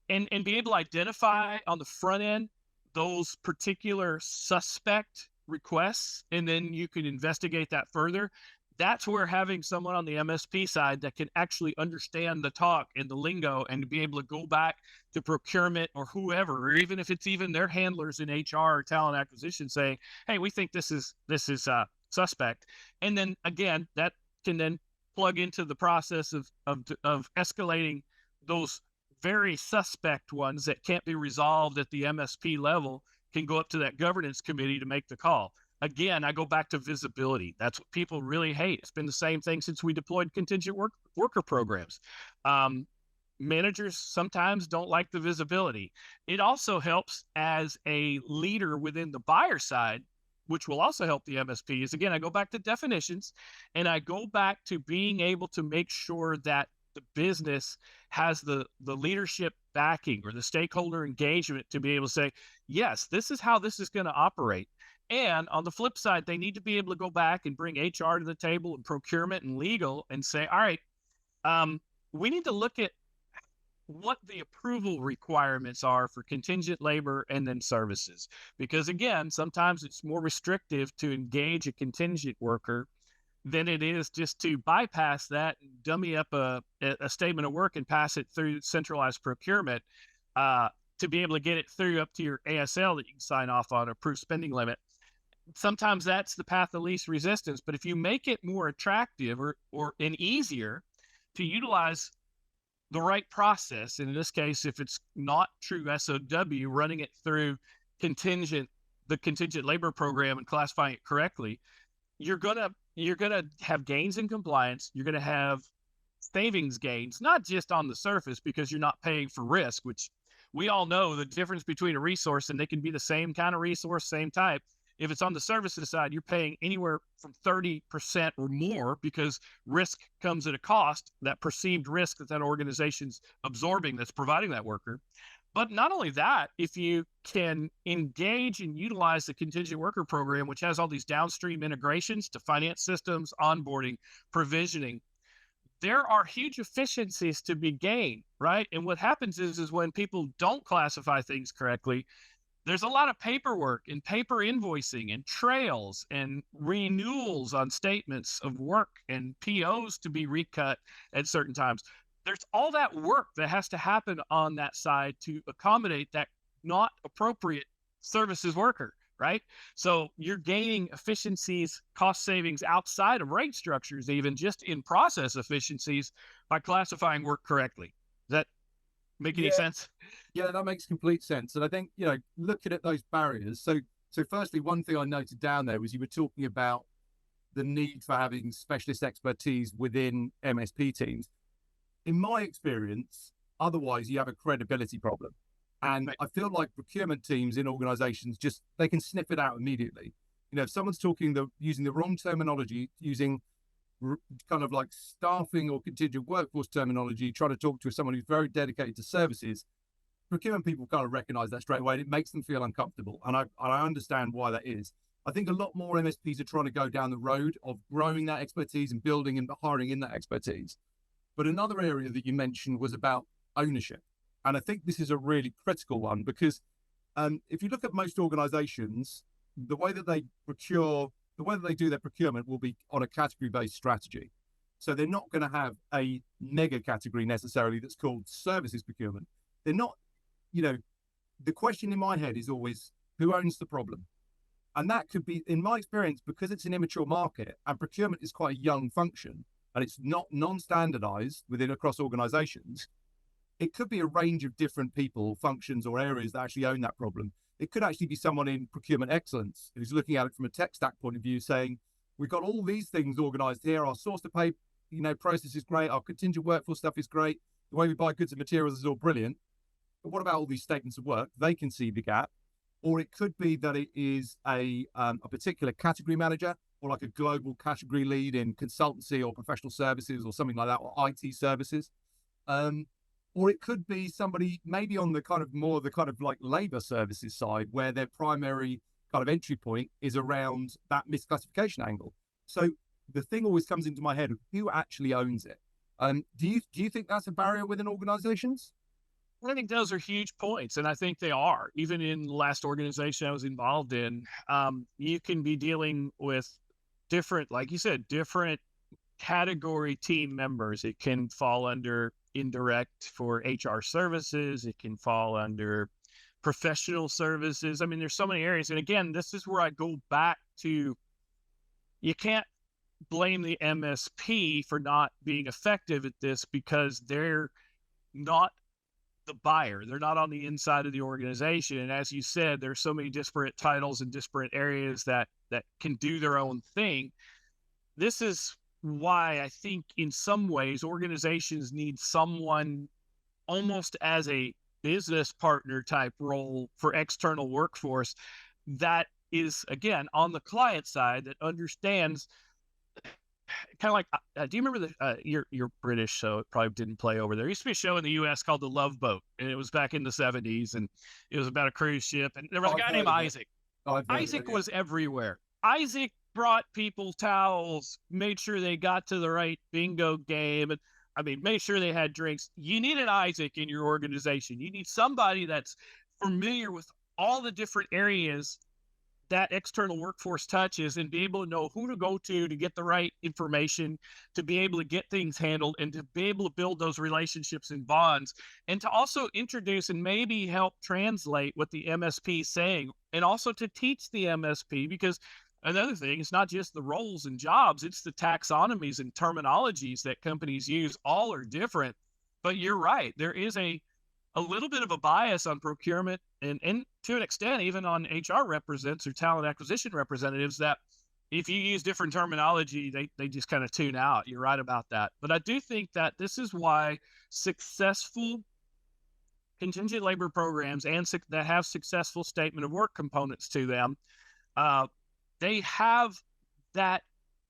And be able to identify on the front end those particular suspect requests, and then you can investigate that further. That's where having someone on the MSP side that can actually understand the talk and the lingo and to be able to go back to procurement or whoever, or even if it's even their handlers in HR or talent acquisition saying, hey, we think this is suspect. And then again, that can then plug into the process of escalating those very suspect ones that can't be resolved at the MSP level, can go up to that governance committee to make the call. Again, I go back to visibility. That's what people really hate. It's been the same thing since we deployed contingent worker programs. Managers sometimes don't like the visibility. It also helps as a leader within the buyer side, which will also help the MSP, is again, I go back to definitions and I go back to being able to make sure that the business has the leadership backing or the stakeholder engagement to be able to say, yes, this is how this is going to operate. And on the flip side, they need to be able to go back and bring HR to the table and procurement and legal and say, all right, we need to look at what the approval requirements are for contingent labor and then services. Because again, sometimes it's more restrictive to engage a contingent worker than it is just to bypass that and dummy up a statement of work and pass it through centralized procurement to be able to get it through up to your ASL that you can sign off on, approved spending limit. Sometimes that's the path of least resistance. But if you make it more attractive and easier to utilize the right process, and in this case, if it's not true SOW, running it through the contingent labor program and classifying it correctly, you're gonna have gains in compliance. You're gonna have savings gains, not just on the surface because you're not paying for risk, which we all know the difference between a resource, and they can be the same kind of resource, same type. If it's on the services side, you're paying anywhere from 30% or more because risk comes at a cost, that perceived risk that organization's absorbing that's providing that worker. But not only that, if you can engage and utilize the contingent worker program, which has all these downstream integrations to finance systems, onboarding, provisioning, there are huge efficiencies to be gained, right? And what happens is when people don't classify things correctly, there's a lot of paperwork and paper invoicing and trails and renewals on statements of work and POs to be recut at certain times. There's all that work that has to happen on that side to accommodate that not appropriate services worker, right? So you're gaining efficiencies, cost savings outside of rate structures, even just in process efficiencies by classifying work correctly. Does that make any sense? Yeah, that makes complete sense. And I think, looking at those barriers. So firstly, one thing I noted down there was you were talking about the need for having specialist expertise within MSP teams. In my experience, otherwise you have a credibility problem. And I feel like procurement teams in organizations they can sniff it out immediately. If someone's using the wrong terminology, using kind of like staffing or contingent workforce terminology, trying to talk to someone who's very dedicated to services, procurement people kind of recognize that straight away, and it makes them feel uncomfortable. And I understand why that is. I think a lot more MSPs are trying to go down the road of growing that expertise and building and hiring in that expertise. But another area that you mentioned was about ownership. And I think this is a really critical one because if you look at most organizations, the way that they do their procurement will be on a category-based strategy. So they're not going to have a mega category necessarily that's called services procurement. They're not, the question in my head is always, who owns the problem? And that could be, in my experience, because it's an immature market and procurement is quite a young function and it's not non-standardized across organizations, it could be a range of different people, functions or areas that actually own that problem. It could actually be someone in procurement excellence who's looking at it from a tech stack point of view saying, we've got all these things organized here. Our source to pay, process is great. Our contingent workforce stuff is great. The way we buy goods and materials is all brilliant. But what about all these statements of work? They can see the gap. Or it could be that it is a particular category manager or like a global category lead in consultancy or professional services or something like that, or IT services. Or it could be somebody maybe on the kind of like labor services side where their primary kind of entry point is around that misclassification angle. So the thing always comes into my head of who actually owns it. Do you think that's a barrier within organizations? I think those are huge points, and I think they are. Even in the last organization I was involved in, you can be dealing with different, like you said, different category team members. It can fall under indirect for HR services. It can fall under professional services. I mean, there's so many areas. And again, this is where I go back to, you can't blame the MSP for not being effective at this because they're not the buyer. They're not on the inside of the organization. And as you said, there's so many disparate titles and disparate areas that can do their own thing. This is why I think in some ways organizations need someone almost as a business partner type role for external workforce that is, again, on the client side, that understands kind of like, do you remember you're British, so it probably didn't play over there. There used to be a show in the US called The Love Boat, and it was back in the 70s, and it was about a cruise ship, and there was a guy named Isaac. Isaac was everywhere. Isaac brought people towels, made sure they got to the right bingo game, and I mean, made sure they had drinks. You need an Isaac in your organization. You need somebody that's familiar with all the different areas that external workforce touches and be able to know who to go to get the right information, to be able to get things handled, and to be able to build those relationships and bonds, and to also introduce and maybe help translate what the MSP is saying, and also to teach the MSP, because another thing, it's not just the roles and jobs, it's the taxonomies and terminologies that companies use. All are different. But you're right, there is a little bit of a bias on procurement and to an extent, even on HR representatives or talent acquisition representatives, that if you use different terminology, they just kind of tune out. You're right about that. But I do think that this is why successful contingent labor programs and that have successful statement of work components to them, they have that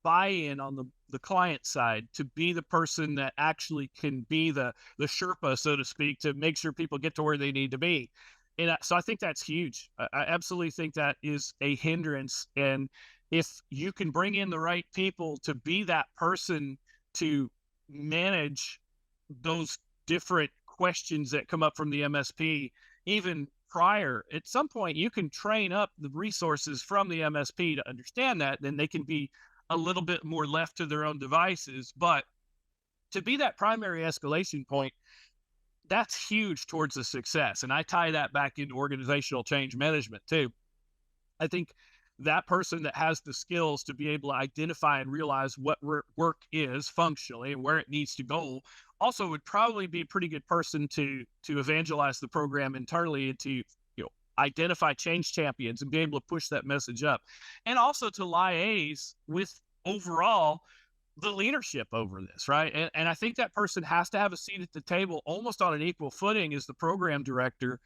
buy-in on the client side to be the person that actually can be the Sherpa, so to speak, to make sure people get to where they need to be. And so I think that's huge. I absolutely think that is a hindrance. And if you can bring in the right people to be that person to manage those different questions that come up from the MSP, even prior, at some point you can train up the resources from the MSP to understand that, then they can be a little bit more left to their own devices. But to be that primary escalation point, that's huge towards the success. And I tie that back into organizational change management too. I think that person that has the skills to be able to identify and realize what work is functionally and where it needs to go also would probably be a pretty good person to evangelize the program internally and to identify change champions and be able to push that message up, and also to liaise with overall the leadership over this, right? And I think that person has to have a seat at the table almost on an equal footing as the program director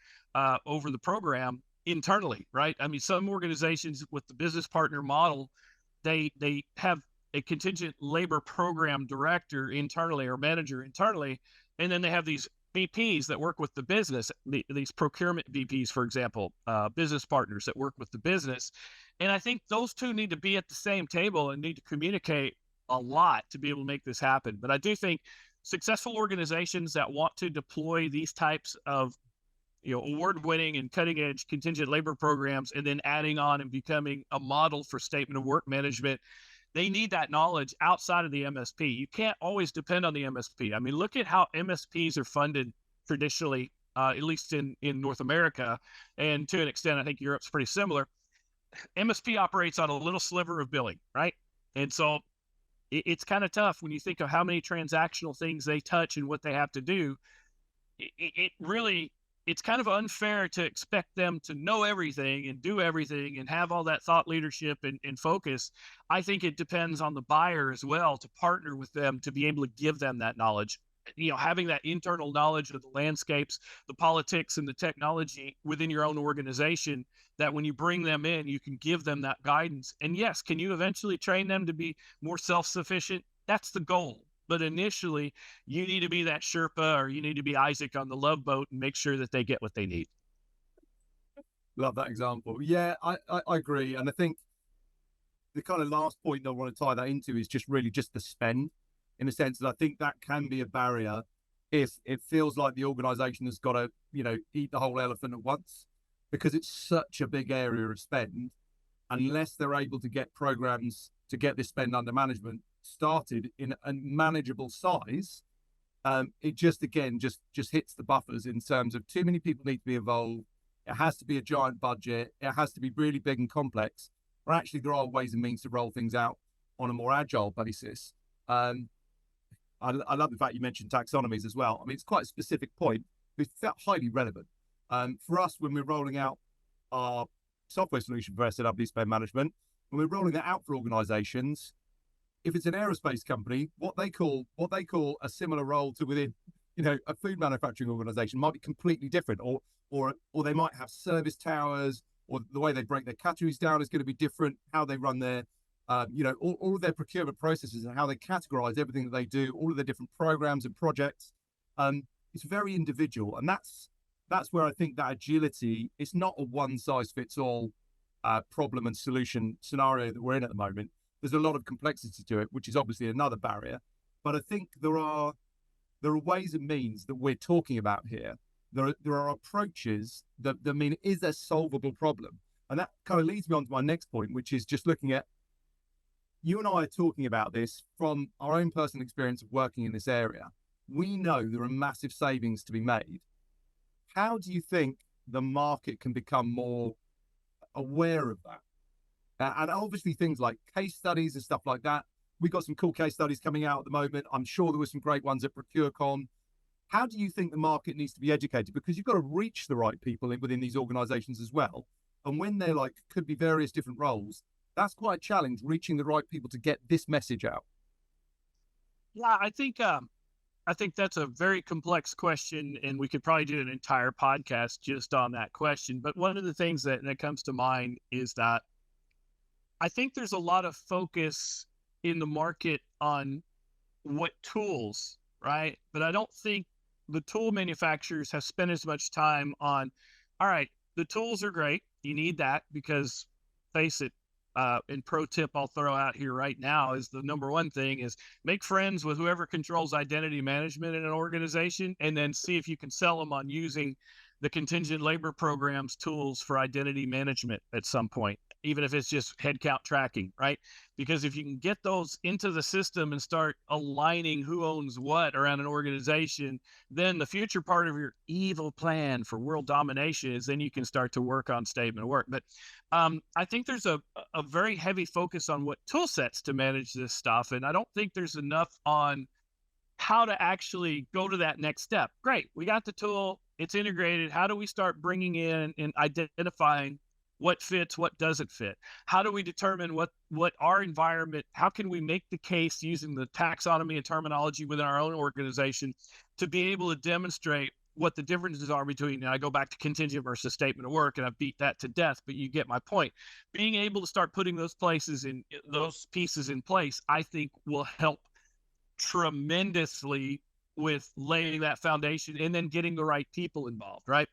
over the program internally, right? I mean, some organizations with the business partner model, they have a contingent labor program director internally or manager internally, and then they have these VPs that work with the business, these procurement VPs, for example, business partners that work with the business. And I think those two need to be at the same table and need to communicate a lot to be able to make this happen. But I do think successful organizations that want to deploy these types of award-winning and cutting-edge contingent labor programs, and then adding on and becoming a model for statement of work management, they need that knowledge outside of the MSP. You can't always depend on the MSP. I mean, look at how MSPs are funded traditionally, at least in North America, and to an extent, I think Europe's pretty similar. MSP operates on a little sliver of billing, right? And so it's kind of tough when you think of how many transactional things they touch and what they have to do. It really, it's kind of unfair to expect them to know everything and do everything and have all that thought leadership and focus. I think it depends on the buyer as well to partner with them to be able to give them that knowledge. Having that internal knowledge of the landscapes, the politics, and the technology within your own organization, that when you bring them in, you can give them that guidance. And yes, can you eventually train them to be more self-sufficient? That's the goal. But initially, you need to be that Sherpa, or you need to be Isaac on the Love Boat and make sure that they get what they need. Love that example. Yeah, I agree. And I think the kind of last point I want to tie that into is just really just the spend. in a sense that I think that can be a barrier if it feels like the organization has got to, eat the whole elephant at once, because it's such a big area of spend. Unless they're able to get programs to get this spend under management started in a manageable size, it just hits the buffers in terms of too many people need to be involved. It has to be a giant budget. It has to be really big and complex. But actually, there are ways and means to roll things out on a more agile basis. I love the fact you mentioned taxonomies as well. I mean, it's quite a specific point, but it's highly relevant. For us, when we're rolling out our software solution for SOW spend management, when we're rolling that out for organizations, if it's an aerospace company, what they call a similar role to within, a food manufacturing organization might be completely different, or they might have service towers, or the way they break their categories down is going to be different. How they run their, all of their procurement processes and how they categorize everything that they do, all of their different programs and projects. It's very individual, and that's where I think that agility is not a one size fits all problem and solution scenario that we're in at the moment. There's a lot of complexity to it, which is obviously another barrier. But I think there are ways and means that we're talking about here. There are approaches that mean, is a solvable problem? And that kind of leads me on to my next point, which is just looking at, you and I are talking about this from our own personal experience of working in this area. We know there are massive savings to be made. How do you think the market can become more aware of that? And obviously things like case studies and stuff like that. We've got some cool case studies coming out at the moment. I'm sure there were some great ones at ProcureCon. How do you think the market needs to be educated? Because you've got to reach the right people within these organizations as well. And when they're could be various different roles, that's quite a challenge, reaching the right people to get this message out. Yeah, I think that's a very complex question, and we could probably do an entire podcast just on that question. But one of the things that comes to mind is that I think there's a lot of focus in the market on what tools, right? But I don't think the tool manufacturers have spent as much time on, all right, the tools are great. You need that because, face it, and pro tip I'll throw out here right now is the number one thing is make friends with whoever controls identity management in an organization, and then see if you can sell them on using the contingent labor program's tools for identity management at some point, even if it's just headcount tracking, right? Because if you can get those into the system and start aligning who owns what around an organization, then the future part of your evil plan for world domination is then you can start to work on statement of work. But I think there's a very heavy focus on what tool sets to manage this stuff. And I don't think there's enough on how to actually go to that next step. Great, we got the tool, it's integrated. How do we start bringing in and identifying what fits, what doesn't fit? How do we determine what our environment, how can we make the case using the taxonomy and terminology within our own organization to be able to demonstrate what the differences are between, and I go back to contingent versus statement of work, and I beat that to death, but you get my point. Being able to start putting those pieces in place, I think will help tremendously with laying that foundation and then getting the right people involved, right?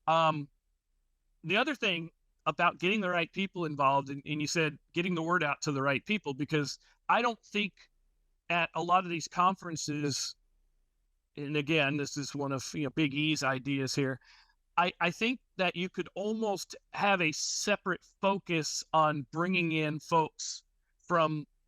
The other thing about getting the right people involved, and you said getting the word out to the right people, because I don't think at a lot of these conferences, and again, this is one of Big E's ideas here, I think that you could almost have a separate focus on bringing in folks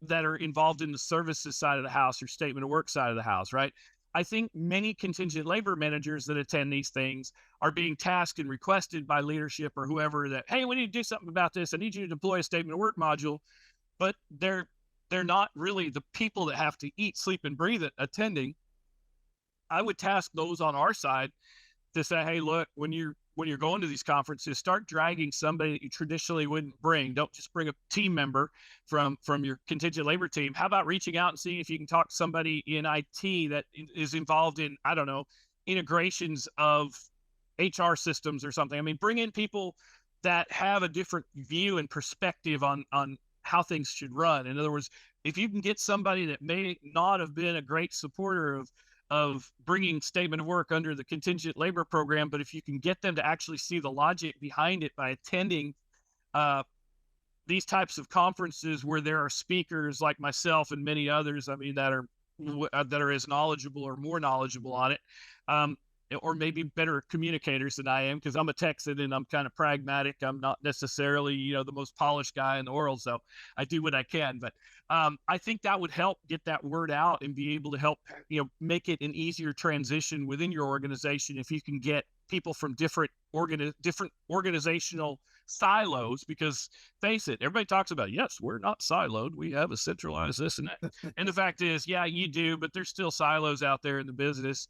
that are involved in the services side of the house or statement of work side of the house, right? I think many contingent labor managers that attend these things are being tasked and requested by leadership or whoever that, hey, we need to do something about this. I need you to deploy a statement of work module, but they're not really the people that have to eat, sleep, and breathe it attending. I would task those on our side to say, hey, look, when you're going to these conferences, start dragging somebody that you traditionally wouldn't bring. Don't just bring a team member from your contingent labor team. How about reaching out and seeing if you can talk to somebody in IT that is involved in, I don't know, integrations of HR systems or something. I mean, bring in people that have a different view and perspective on how things should run. In other words, if you can get somebody that may not have been a great supporter of bringing statement of work under the contingent labor program, but if you can get them to actually see the logic behind it by attending these types of conferences where there are speakers like myself and many others, I mean, that are that are as knowledgeable or more knowledgeable on it, um, or maybe better communicators than I am, because I'm a Texan and I'm kind of pragmatic. I'm not necessarily, the most polished guy in the world, so I do what I can. But I think that would help get that word out and be able to help, make it an easier transition within your organization if you can get people from different organizational silos. Because face it, everybody talks about, yes, we're not siloed, we have a centralized this and that, and the fact is, yeah, you do, but there's still silos out there in the business.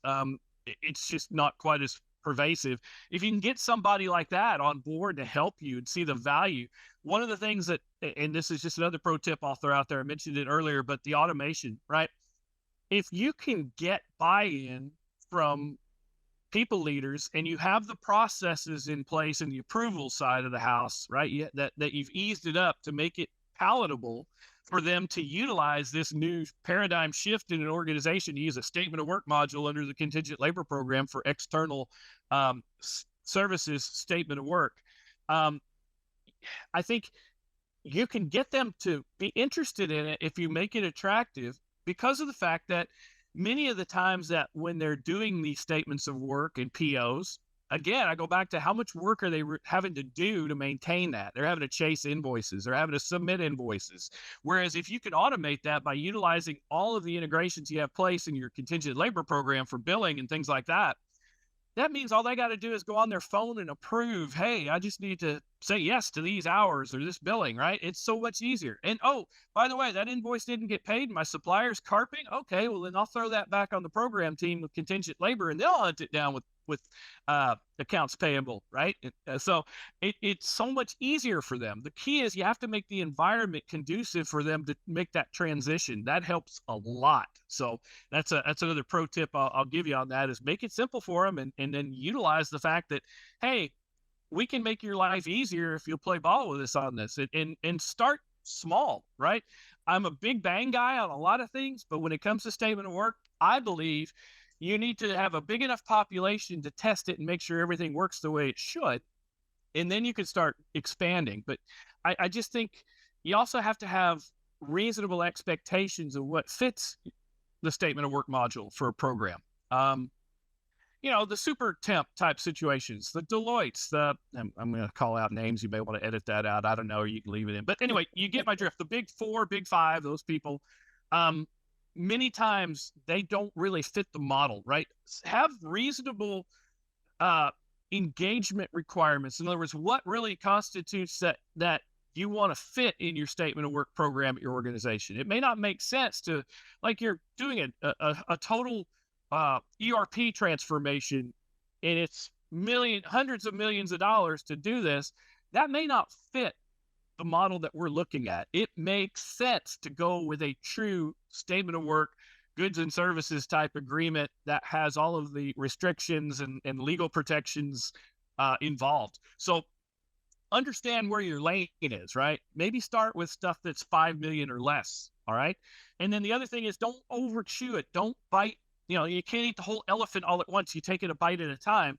It's just not quite as pervasive. If you can get somebody like that on board to help you and see the value, one of the things that, and this is just another pro tip I'll throw out there, I mentioned it earlier, but the automation, right? If you can get buy-in from people leaders and you have the processes in place and the approval side of the house, right? That you've eased it up to make it palatable for them to utilize this new paradigm shift in an organization to use a statement of work module under the contingent labor program for external services statement of work. I think you can get them to be interested in it if you make it attractive, because of the fact that many of the times that when they're doing these statements of work and POs, again, I go back to how much work are they having to do to maintain that? They're having to chase invoices. They're having to submit invoices. Whereas if you can automate that by utilizing all of the integrations you have placed in your contingent labor program for billing and things like that, that means all they got to do is go on their phone and approve, hey, I just need to say yes to these hours or this billing, right? It's so much easier. And oh, by the way, that invoice didn't get paid. My supplier's carping. Okay, well, then I'll throw that back on the program team with contingent labor and they'll hunt it down with accounts payable, right? So it's so much easier for them. The key is you have to make the environment conducive for them to make that transition. That helps a lot. So that's another pro tip I'll give you on that, is make it simple for them, and then utilize the fact that, hey, we can make your life easier if you'll play ball with us on this, and start small, right? I'm a big bang guy on a lot of things, but when it comes to statement of work, I believe you need to have a big enough population to test it and make sure everything works the way it should. And then you can start expanding. But I just think you also have to have reasonable expectations of what fits the statement of work module for a program. The super temp type situations, the Deloitte's, I'm going to call out names. You may want to edit that out. I don't know, or you can leave it in. But anyway, you get my drift. The big four, big five, those people, many times they don't really fit the model, right? Have reasonable engagement requirements. In other words, what really constitutes that you want to fit in your statement of work program at your organization. It may not make sense to, like, you're doing a total ERP transformation and it's hundreds of millions of dollars to do this. That may not fit the model that we're looking at. It makes sense to go with a true statement of work, goods and services type agreement that has all of the restrictions and legal protections involved. So understand where your lane is, right? Maybe start with stuff that's 5 million or less. All right. And then the other thing is, don't overchew it. Don't bite. You can't eat the whole elephant all at once. You take it a bite at a time.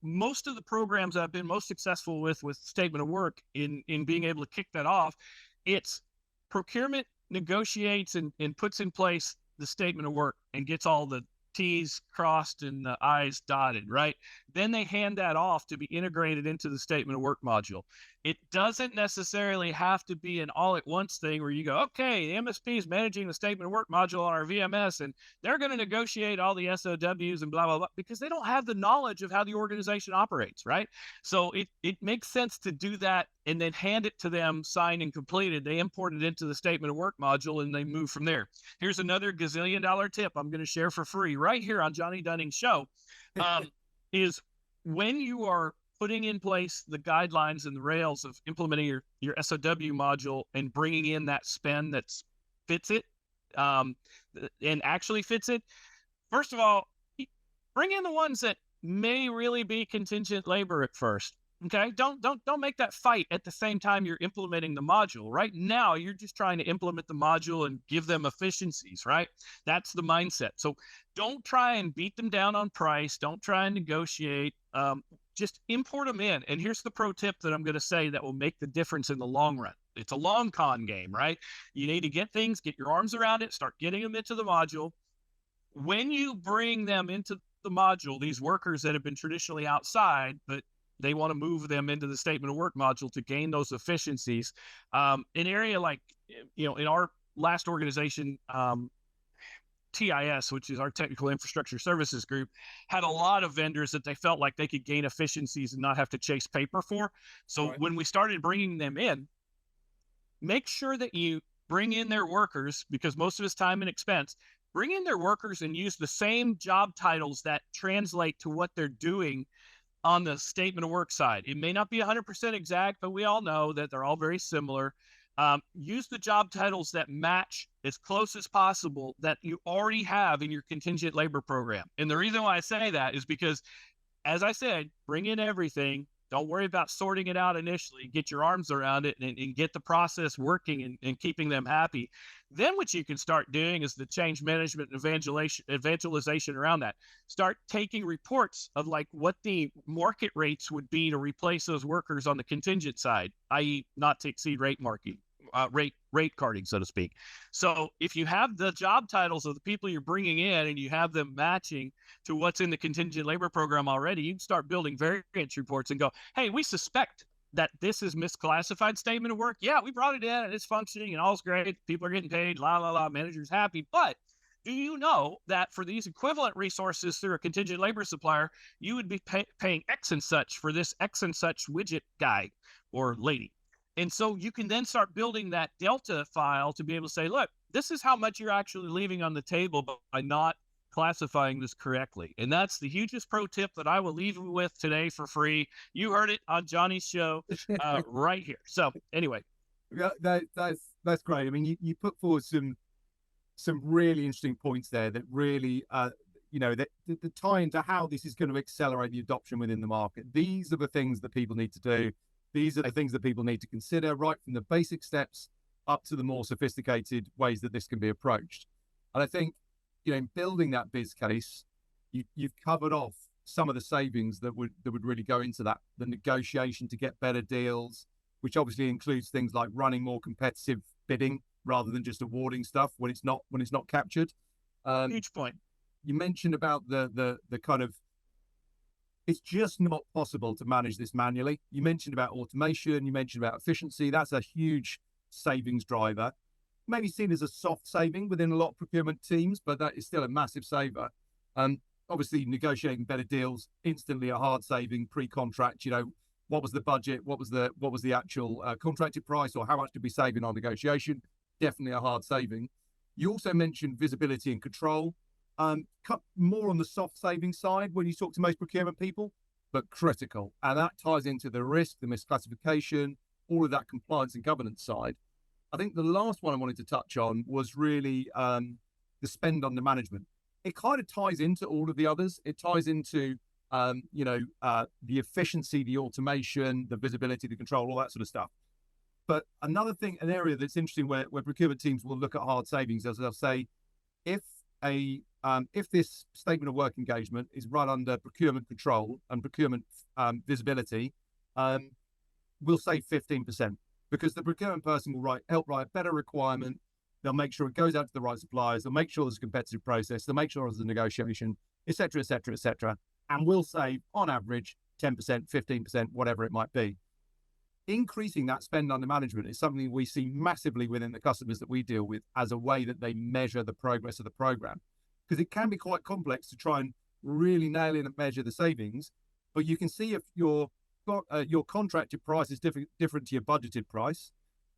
Most of the programs I've been most successful with statement of work in being able to kick that off, it's procurement negotiates and puts in place the statement of work and gets all the T's crossed and the I's dotted, right? Then they hand that off to be integrated into the statement of work module. It doesn't necessarily have to be an all at once thing where you go, okay, the MSP is managing the statement of work module on our VMS and they're going to negotiate all the SOWs and blah, blah, blah, because they don't have the knowledge of how the organization operates, right? So it makes sense to do that and then hand it to them, signed and completed. They import it into the statement of work module and they move from there. Here's another gazillion-dollar tip I'm going to share for free right here on Johnny Dunning's show, is when you are putting in place the guidelines and the rails of implementing your SOW module and bringing in that spend that fits it and actually fits it. First of all, bring in the ones that may really be contingent labor at first. Okay, don't make that fight at the same time you're implementing the module. Right now, you're just trying to implement the module and give them efficiencies, right? That's the mindset. So don't try and beat them down on price. Don't try and negotiate. Just import them in. And here's the pro tip that I'm going to say that will make the difference in the long run. it's a long con game, right? You need to get your arms around it, start getting them into the module. When you bring them into the module, these workers that have been traditionally outside, but they want to move them into the statement of work module to gain those efficiencies. An area like, in our last organization, TIS, which is our Technical Infrastructure Services Group, had a lot of vendors that they felt like they could gain efficiencies and not have to chase paper for. So when we started bringing them in, make sure that you bring in their workers, because most of it's time and expense. Bring in their workers and use the same job titles that translate to what they're doing on the statement of work side. It may not be 100% exact, but we all know that they're all very similar. Use the job titles that match as close as possible that you already have in your contingent labor program. And the reason why I say that is because, as I said, bring in everything. Don't worry about sorting it out initially. Get your arms around it and get the process working and keeping them happy. Then what you can start doing is the change management and evangelization around that. Start taking reports of like what the market rates would be to replace those workers on the contingent side, i.e. not to exceed rate marking. Rate carding, so to speak. So if you have the job titles of the people you're bringing in and you have them matching to what's in the contingent labor program already, you can start building variance reports and go, hey, we suspect that this is misclassified statement of work. Yeah, we brought it in and it's functioning and all's great. People are getting paid, manager's happy. But do you know that for these equivalent resources through a contingent labor supplier, you would be paying X and such for this X and such widget guy or lady? And so you can then start building that Delta file to be able to say, look, this is how much you're actually leaving on the table by not classifying this correctly. And that's the hugest pro tip that I will leave you with today for free. You heard it on Johnny's show right here. So anyway. Yeah, that's great. I mean, you put forward some really interesting points there that really, that tie into how this is going to accelerate the adoption within the market. These are the things that people need to do. These are the things that people need to consider, right from the basic steps up to the more sophisticated ways that this can be approached. And I think, in building that biz case, you've covered off some of the savings that would really go into that. The negotiation to get better deals, which obviously includes things like running more competitive bidding rather than just awarding stuff when it's not captured. Huge point. You mentioned about the kind of, it's just not possible to manage this manually. You mentioned about automation, you mentioned about efficiency. That's a huge savings driver. Maybe seen as a soft saving within a lot of procurement teams, but that is still a massive saver. Obviously, negotiating better deals, instantly a hard saving pre-contract. What was the budget? What was the actual contracted price, or how much did we save in our negotiation? Definitely a hard saving. You also mentioned visibility and control. Cut more on the soft saving side when you talk to most procurement people, but critical. And that ties into the risk, the misclassification, all of that compliance and governance side. I think the last one I wanted to touch on was really the spend under management. It kind of ties into all of the others. It ties into, the efficiency, the automation, the visibility, the control, all that sort of stuff. But another thing, an area that's interesting where procurement teams will look at hard savings, as they'll say, if this statement of work engagement is run under procurement control and procurement visibility, we'll save 15% because the procurement person will help write a better requirement. They'll make sure it goes out to the right suppliers. They'll make sure there's a competitive process. They'll make sure there's a negotiation, et cetera, et cetera, et cetera. And we'll save, on average, 10%, 15%, whatever it might be. Increasing that spend under management is something we see massively within the customers that we deal with as a way that they measure the progress of the program. Because it can be quite complex to try and really nail in and measure the savings, but you can see if your contracted price is different to your budgeted price,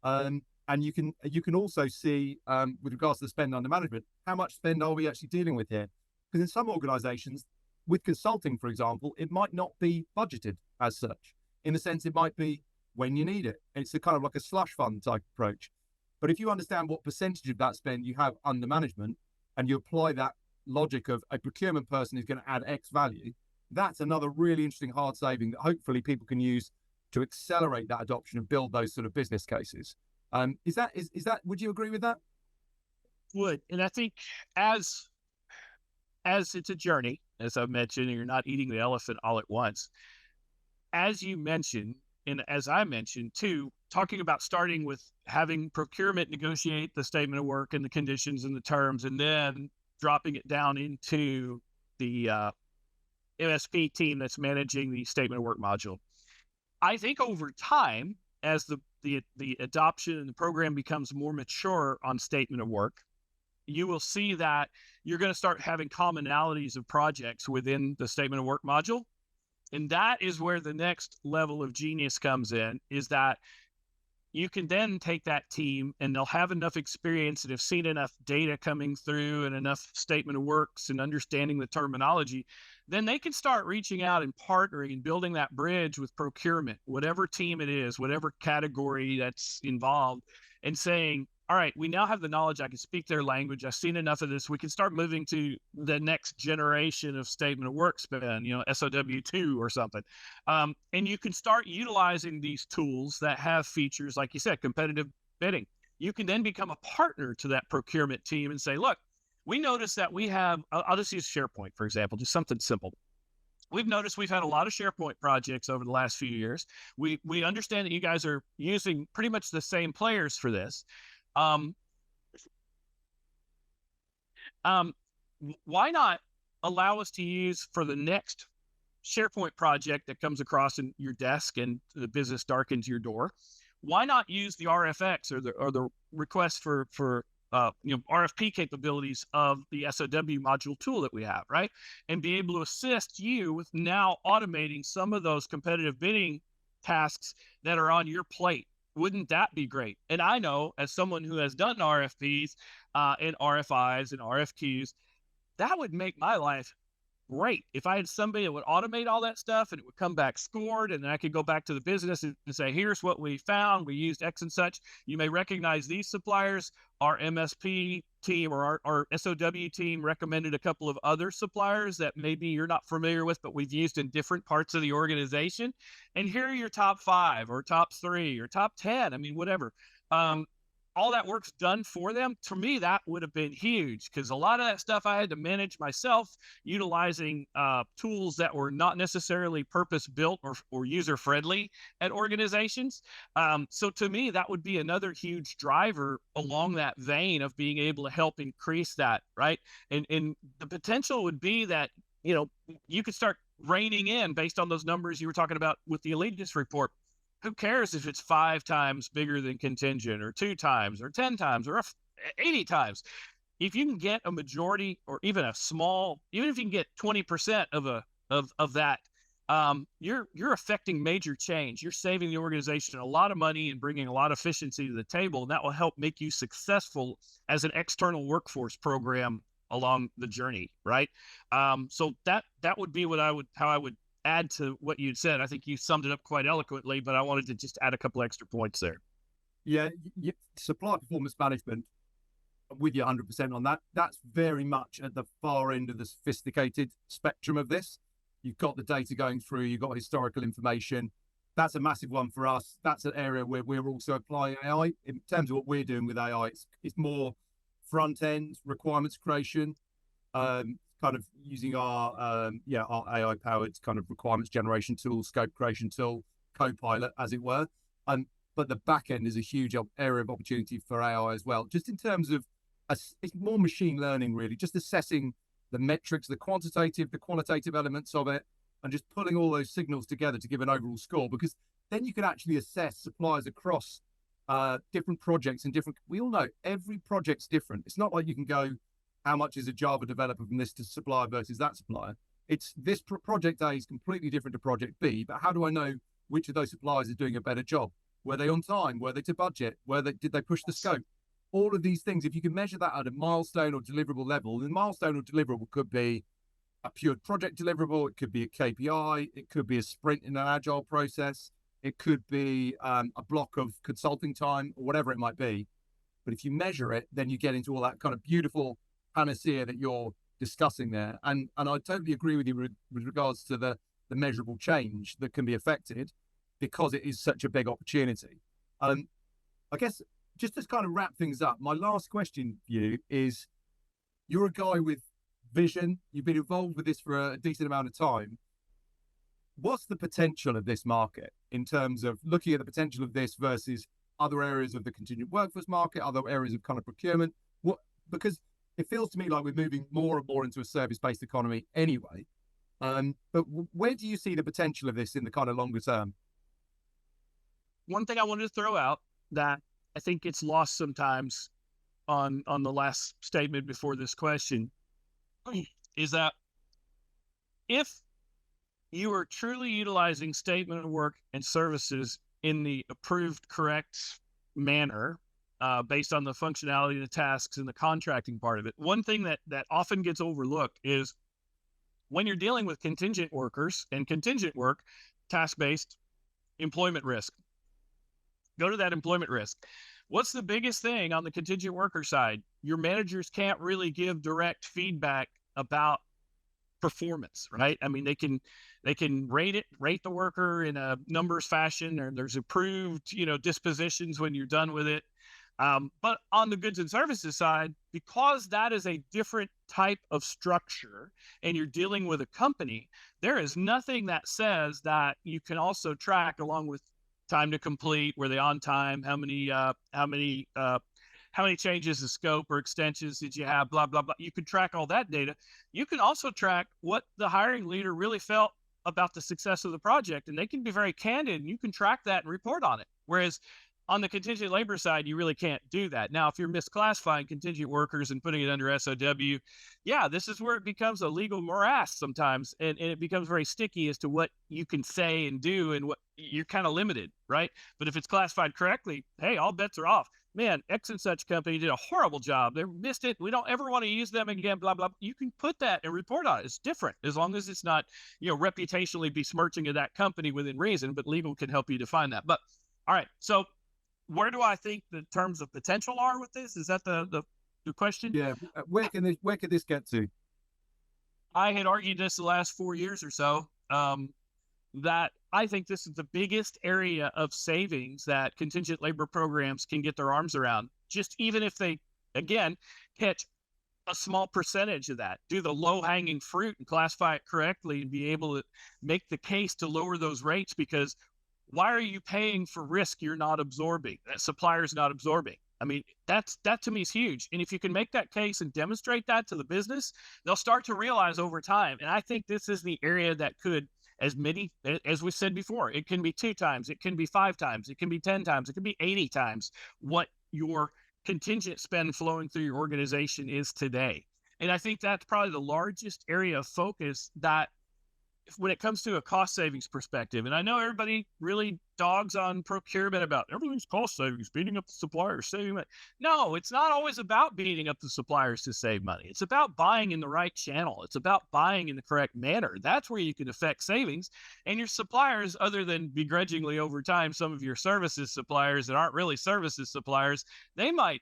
and you can also see with regards to the spend under management, how much spend are we actually dealing with here? Because in some organisations, with consulting, for example, it might not be budgeted as such. In a sense, it might be when you need it. It's a kind of like a slush fund type approach. But if you understand what percentage of that spend you have under management, and you apply that logic of a procurement person is going to add X value, that's another really interesting hard saving that hopefully people can use to accelerate that adoption and build those sort of business cases. Is that, would you agree with that? Would. And I think as it's a journey, as I've mentioned, and you're not eating the elephant all at once, as you mentioned, And as I mentioned too, talking about starting with having procurement negotiate the statement of work and the conditions and the terms, and then dropping it down into the MSP team that's managing the statement of work module. I think over time, as the adoption and the program becomes more mature on statement of work, you will see that you're going to start having commonalities of projects within the statement of work module. And that is where the next level of genius comes in, is that you can then take that team and they'll have enough experience and have seen enough data coming through and enough statement of works and understanding the terminology. Then they can start reaching out and partnering and building that bridge with procurement, whatever team it is, whatever category that's involved, and saying, all right, we now have the knowledge. I can speak their language. I've seen enough of this. We can start moving to the next generation of statement of work spend, SOW2 or something. And you can start utilizing these tools that have features, like you said, competitive bidding. You can then become a partner to that procurement team and say, look, we noticed that we have, I'll just use SharePoint, for example, just something simple. We've noticed we've had a lot of SharePoint projects over the last few years. We understand that you guys are using pretty much the same players for this. Why not allow us to use for the next SharePoint project that comes across in your desk and the business darkens your door? Why not use the RFX or the request for RFP capabilities of the SOW module tool that we have, right? And be able to assist you with now automating some of those competitive bidding tasks that are on your plate. Wouldn't that be great? And I know, as someone who has done RFPs and RFIs and RFQs, that would make my life great. If I had somebody that would automate all that stuff and it would come back scored, and then I could go back to the business and say, here's what we found. We used X and such. You may recognize these suppliers. Our MSP team or our SOW team recommended a couple of other suppliers that maybe you're not familiar with, but we've used in different parts of the organization. And here are your top 5 or top 3 or top 10. I mean, whatever. All that work's done for them. For me, that would have been huge, because a lot of that stuff I had to manage myself, utilizing tools that were not necessarily purpose-built or user-friendly at organizations. So to me, that would be another huge driver along that vein of being able to help increase that, right? And the potential would be that, you could start reining in based on those numbers you were talking about with the elitist report. Who cares if it's 5 times bigger than contingent, or 2 times, or 10 times, or 80 times? If you can get a majority, or even a small, even if you can get 20% of that, you're affecting major change. You're saving the organization a lot of money and bringing a lot of efficiency to the table, and that will help make you successful as an external workforce program along the journey, right? So that would be how I would add to what you said. I think you summed it up quite eloquently, but I wanted to just add a couple extra points there. Yeah, supply performance management, I'm with you 100% on that. That's very much at the far end of the sophisticated spectrum of this. You've got the data going through, you've got historical information. That's a massive one for us. That's an area where we're also applying AI. In terms of what we're doing with AI, it's more front end requirements creation, kind of using our AI powered kind of requirements generation tool, scope creation tool, Copilot, as it were. But the back end is a huge area of opportunity for AI as well. Just in terms of, it's more machine learning, really, just assessing the metrics, the quantitative, the qualitative elements of it, and just pulling all those signals together to give an overall score, because then you can actually assess suppliers across different projects and we all know every project's different. It's not like you can go, how much is a Java developer from this supplier versus that supplier? It's this project A is completely different to project B, but how do I know which of those suppliers is doing a better job? Were they on time? Were they to budget? Did they push the scope? All of these things, if you can measure that at a milestone or deliverable level, the milestone or deliverable could be a pure project deliverable, it could be a KPI, it could be a sprint in an agile process, it could be a block of consulting time, or whatever it might be. But if you measure it, then you get into all that kind of beautiful panacea that you're discussing there. And I totally agree with you with regards to the measurable change that can be affected, because it is such a big opportunity. I guess just to kind of wrap things up, my last question for you is, you're a guy with vision, you've been involved with this for a decent amount of time. what's the potential of this market in terms of looking at the potential of this versus other areas of the contingent workforce market, other areas of kind of procurement? Because it feels to me like we're moving more and more into a service-based economy anyway. But where do you see the potential of this in the kind of longer term? One thing I wanted to throw out that I think gets lost sometimes on the last statement before this question is that if you are truly utilizing statement of work and services in the approved, correct manner, based on the functionality, the tasks, and the contracting part of it, one thing that often gets overlooked is when you're dealing with contingent workers and contingent work, task-based employment risk. Go to that employment risk. What's the biggest thing on the contingent worker side? Your managers can't really give direct feedback about performance, right? I mean, they can rate the worker in a numbers fashion, or there's approved, dispositions when you're done with it. But on the goods and services side, because that is a different type of structure and you're dealing with a company, there is nothing that says that you can also track along with time to complete, were they on time, how many changes of scope or extensions did you have, blah, blah, blah. You can track all that data. You can also track what the hiring leader really felt about the success of the project, and they can be very candid, and you can track that and report on it. Whereas on the contingent labor side, you really can't do that. Now, if you're misclassifying contingent workers and putting it under SOW, yeah, this is where it becomes a legal morass sometimes, and it becomes very sticky as to what you can say and do, and what you're kind of limited, right? But if it's classified correctly, hey, all bets are off. Man, X and such company did a horrible job. They missed it. We don't ever want to use them again, blah, blah. You can put that and report on it. It's different as long as it's not, reputationally besmirching of that company within reason, but legal can help you define that. But all right, so where do I think the terms of potential are with this? Is that the question? Yeah. Where could this get to? I had argued this the last 4 years or so, that I think this is the biggest area of savings that contingent labor programs can get their arms around. Just even if they, again, catch a small percentage of that, do the low-hanging fruit and classify it correctly and be able to make the case to lower those rates, because why are you paying for risk you're not absorbing, that supplier's not absorbing? I mean, that to me is huge. And if you can make that case and demonstrate that to the business, they'll start to realize over time. And I think this is the area that could, as we said before, it can be 2 times, it can be 5 times, it can be 10 times, it can be 80 times what your contingent spend flowing through your organization is today. And I think that's probably the largest area of focus that, when it comes to a cost savings perspective, and I know everybody really dogs on procurement about everything's cost savings, beating up the suppliers, saving money. No, it's not always about beating up the suppliers to save money. It's about buying in the right channel. It's about buying in the correct manner. That's where you can affect savings. And your suppliers, other than begrudgingly over time, some of your services suppliers that aren't really services suppliers, they might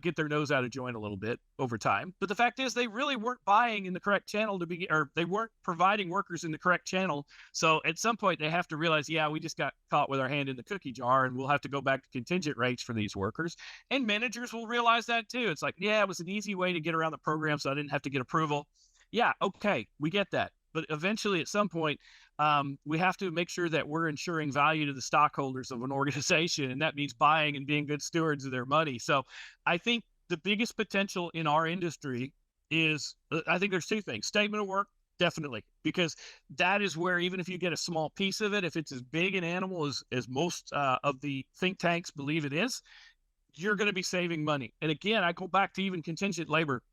get their nose out of joint a little bit over time. But the fact is, they really weren't buying in the correct channel or they weren't providing workers in the correct channel. So at some point they have to realize, yeah, we just got caught with our hand in the cookie jar, and we'll have to go back to contingent rates for these workers. And managers will realize that too. It's like, yeah, it was an easy way to get around the program, so I didn't have to get approval. Yeah, okay, we get that. But eventually, at some point, we have to make sure that we're ensuring value to the stockholders of an organization, and that means buying and being good stewards of their money. So I think the biggest potential in our industry is, I think there's 2 things. Statement of work, definitely, because that is where, even if you get a small piece of it, if it's as big an animal as most of the think tanks believe it is, you're going to be saving money. And again, I go back to even contingent labor.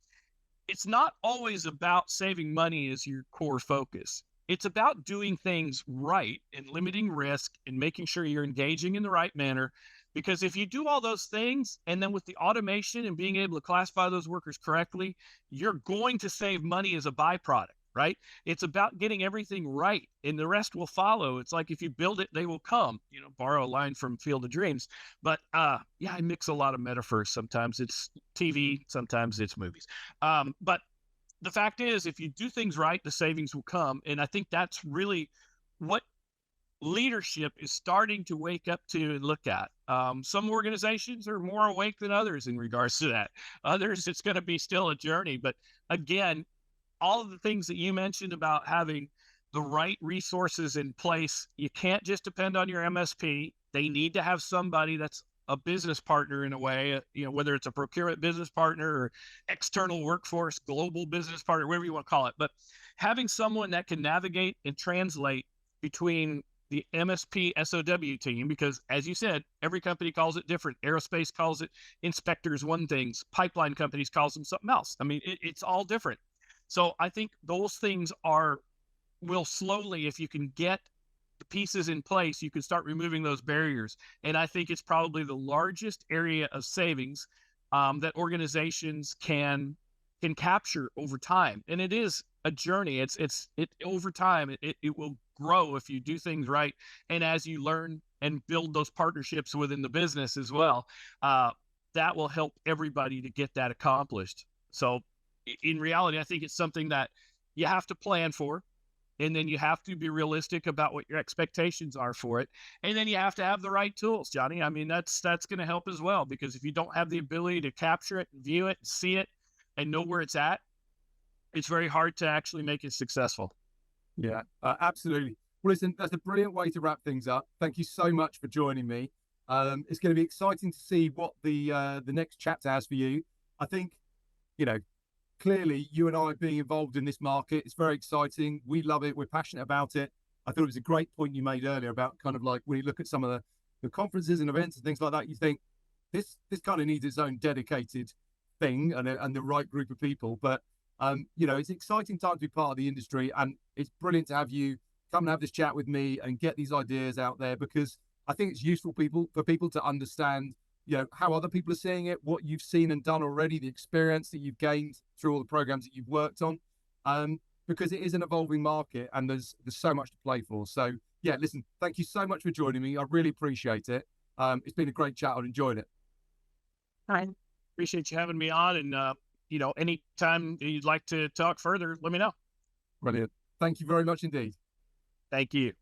It's not always about saving money as your core focus. It's about doing things right and limiting risk and making sure you're engaging in the right manner. Because if you do all those things, and then with the automation and being able to classify those workers correctly, you're going to save money as a byproduct, right? It's about getting everything right, and the rest will follow. It's like, if you build it, they will come, borrow a line from Field of Dreams. But yeah, I mix a lot of metaphors. Sometimes it's TV, sometimes it's movies. But the fact is, if you do things right, the savings will come. And I think that's really what leadership is starting to wake up to and look at. Some organizations are more awake than others in regards to that. Others, it's going to be still a journey. But again, all of the things that you mentioned about having the right resources in place. You can't just depend on your MSP. They need to have somebody that's a business partner in a way, whether it's a procurement business partner or external workforce, global business partner, whatever you want to call it. But having someone that can navigate and translate between the MSP SOW team, because as you said, every company calls it different. Aerospace calls it inspectors one things, pipeline companies calls them something else. I mean, it's all different. So I think those things will slowly, if you can get the pieces in place, you can start removing those barriers. And I think it's probably the largest area of savings that organizations can capture over time. And it is a journey. It over time, it will grow if you do things right. And as you learn and build those partnerships within the business as well, that will help everybody to get that accomplished. So in reality, I think it's something that you have to plan for. And then you have to be realistic about what your expectations are for it. And then you have to have the right tools, Johnny. I mean, that's going to help as well, because if you don't have the ability to capture it, view it, see it, and know where it's at, it's very hard to actually make it successful. Yeah, absolutely. Well, listen, that's a brilliant way to wrap things up. Thank you so much for joining me. It's going to be exciting to see what the next chapter has for you. I think, clearly you and I being involved in this market, it's very exciting. We love it. We're passionate about it. I thought it was a great point you made earlier about kind of like when you look at some of the conferences and events and things like that, you think this kind of needs its own dedicated thing and the right group of people. But, it's an exciting time to be part of the industry, and it's brilliant to have you come and have this chat with me and get these ideas out there, because I think it's useful for people to understand how other people are seeing it, what you've seen and done already, the experience that you've gained through all the programs that you've worked on, because it is an evolving market and there's so much to play for. So yeah, listen, thank you so much for joining me. I really appreciate it. It's been a great chat. I've enjoyed it. I appreciate you having me on, and anytime you'd like to talk further, let me know. Brilliant. Thank you very much indeed. Thank you.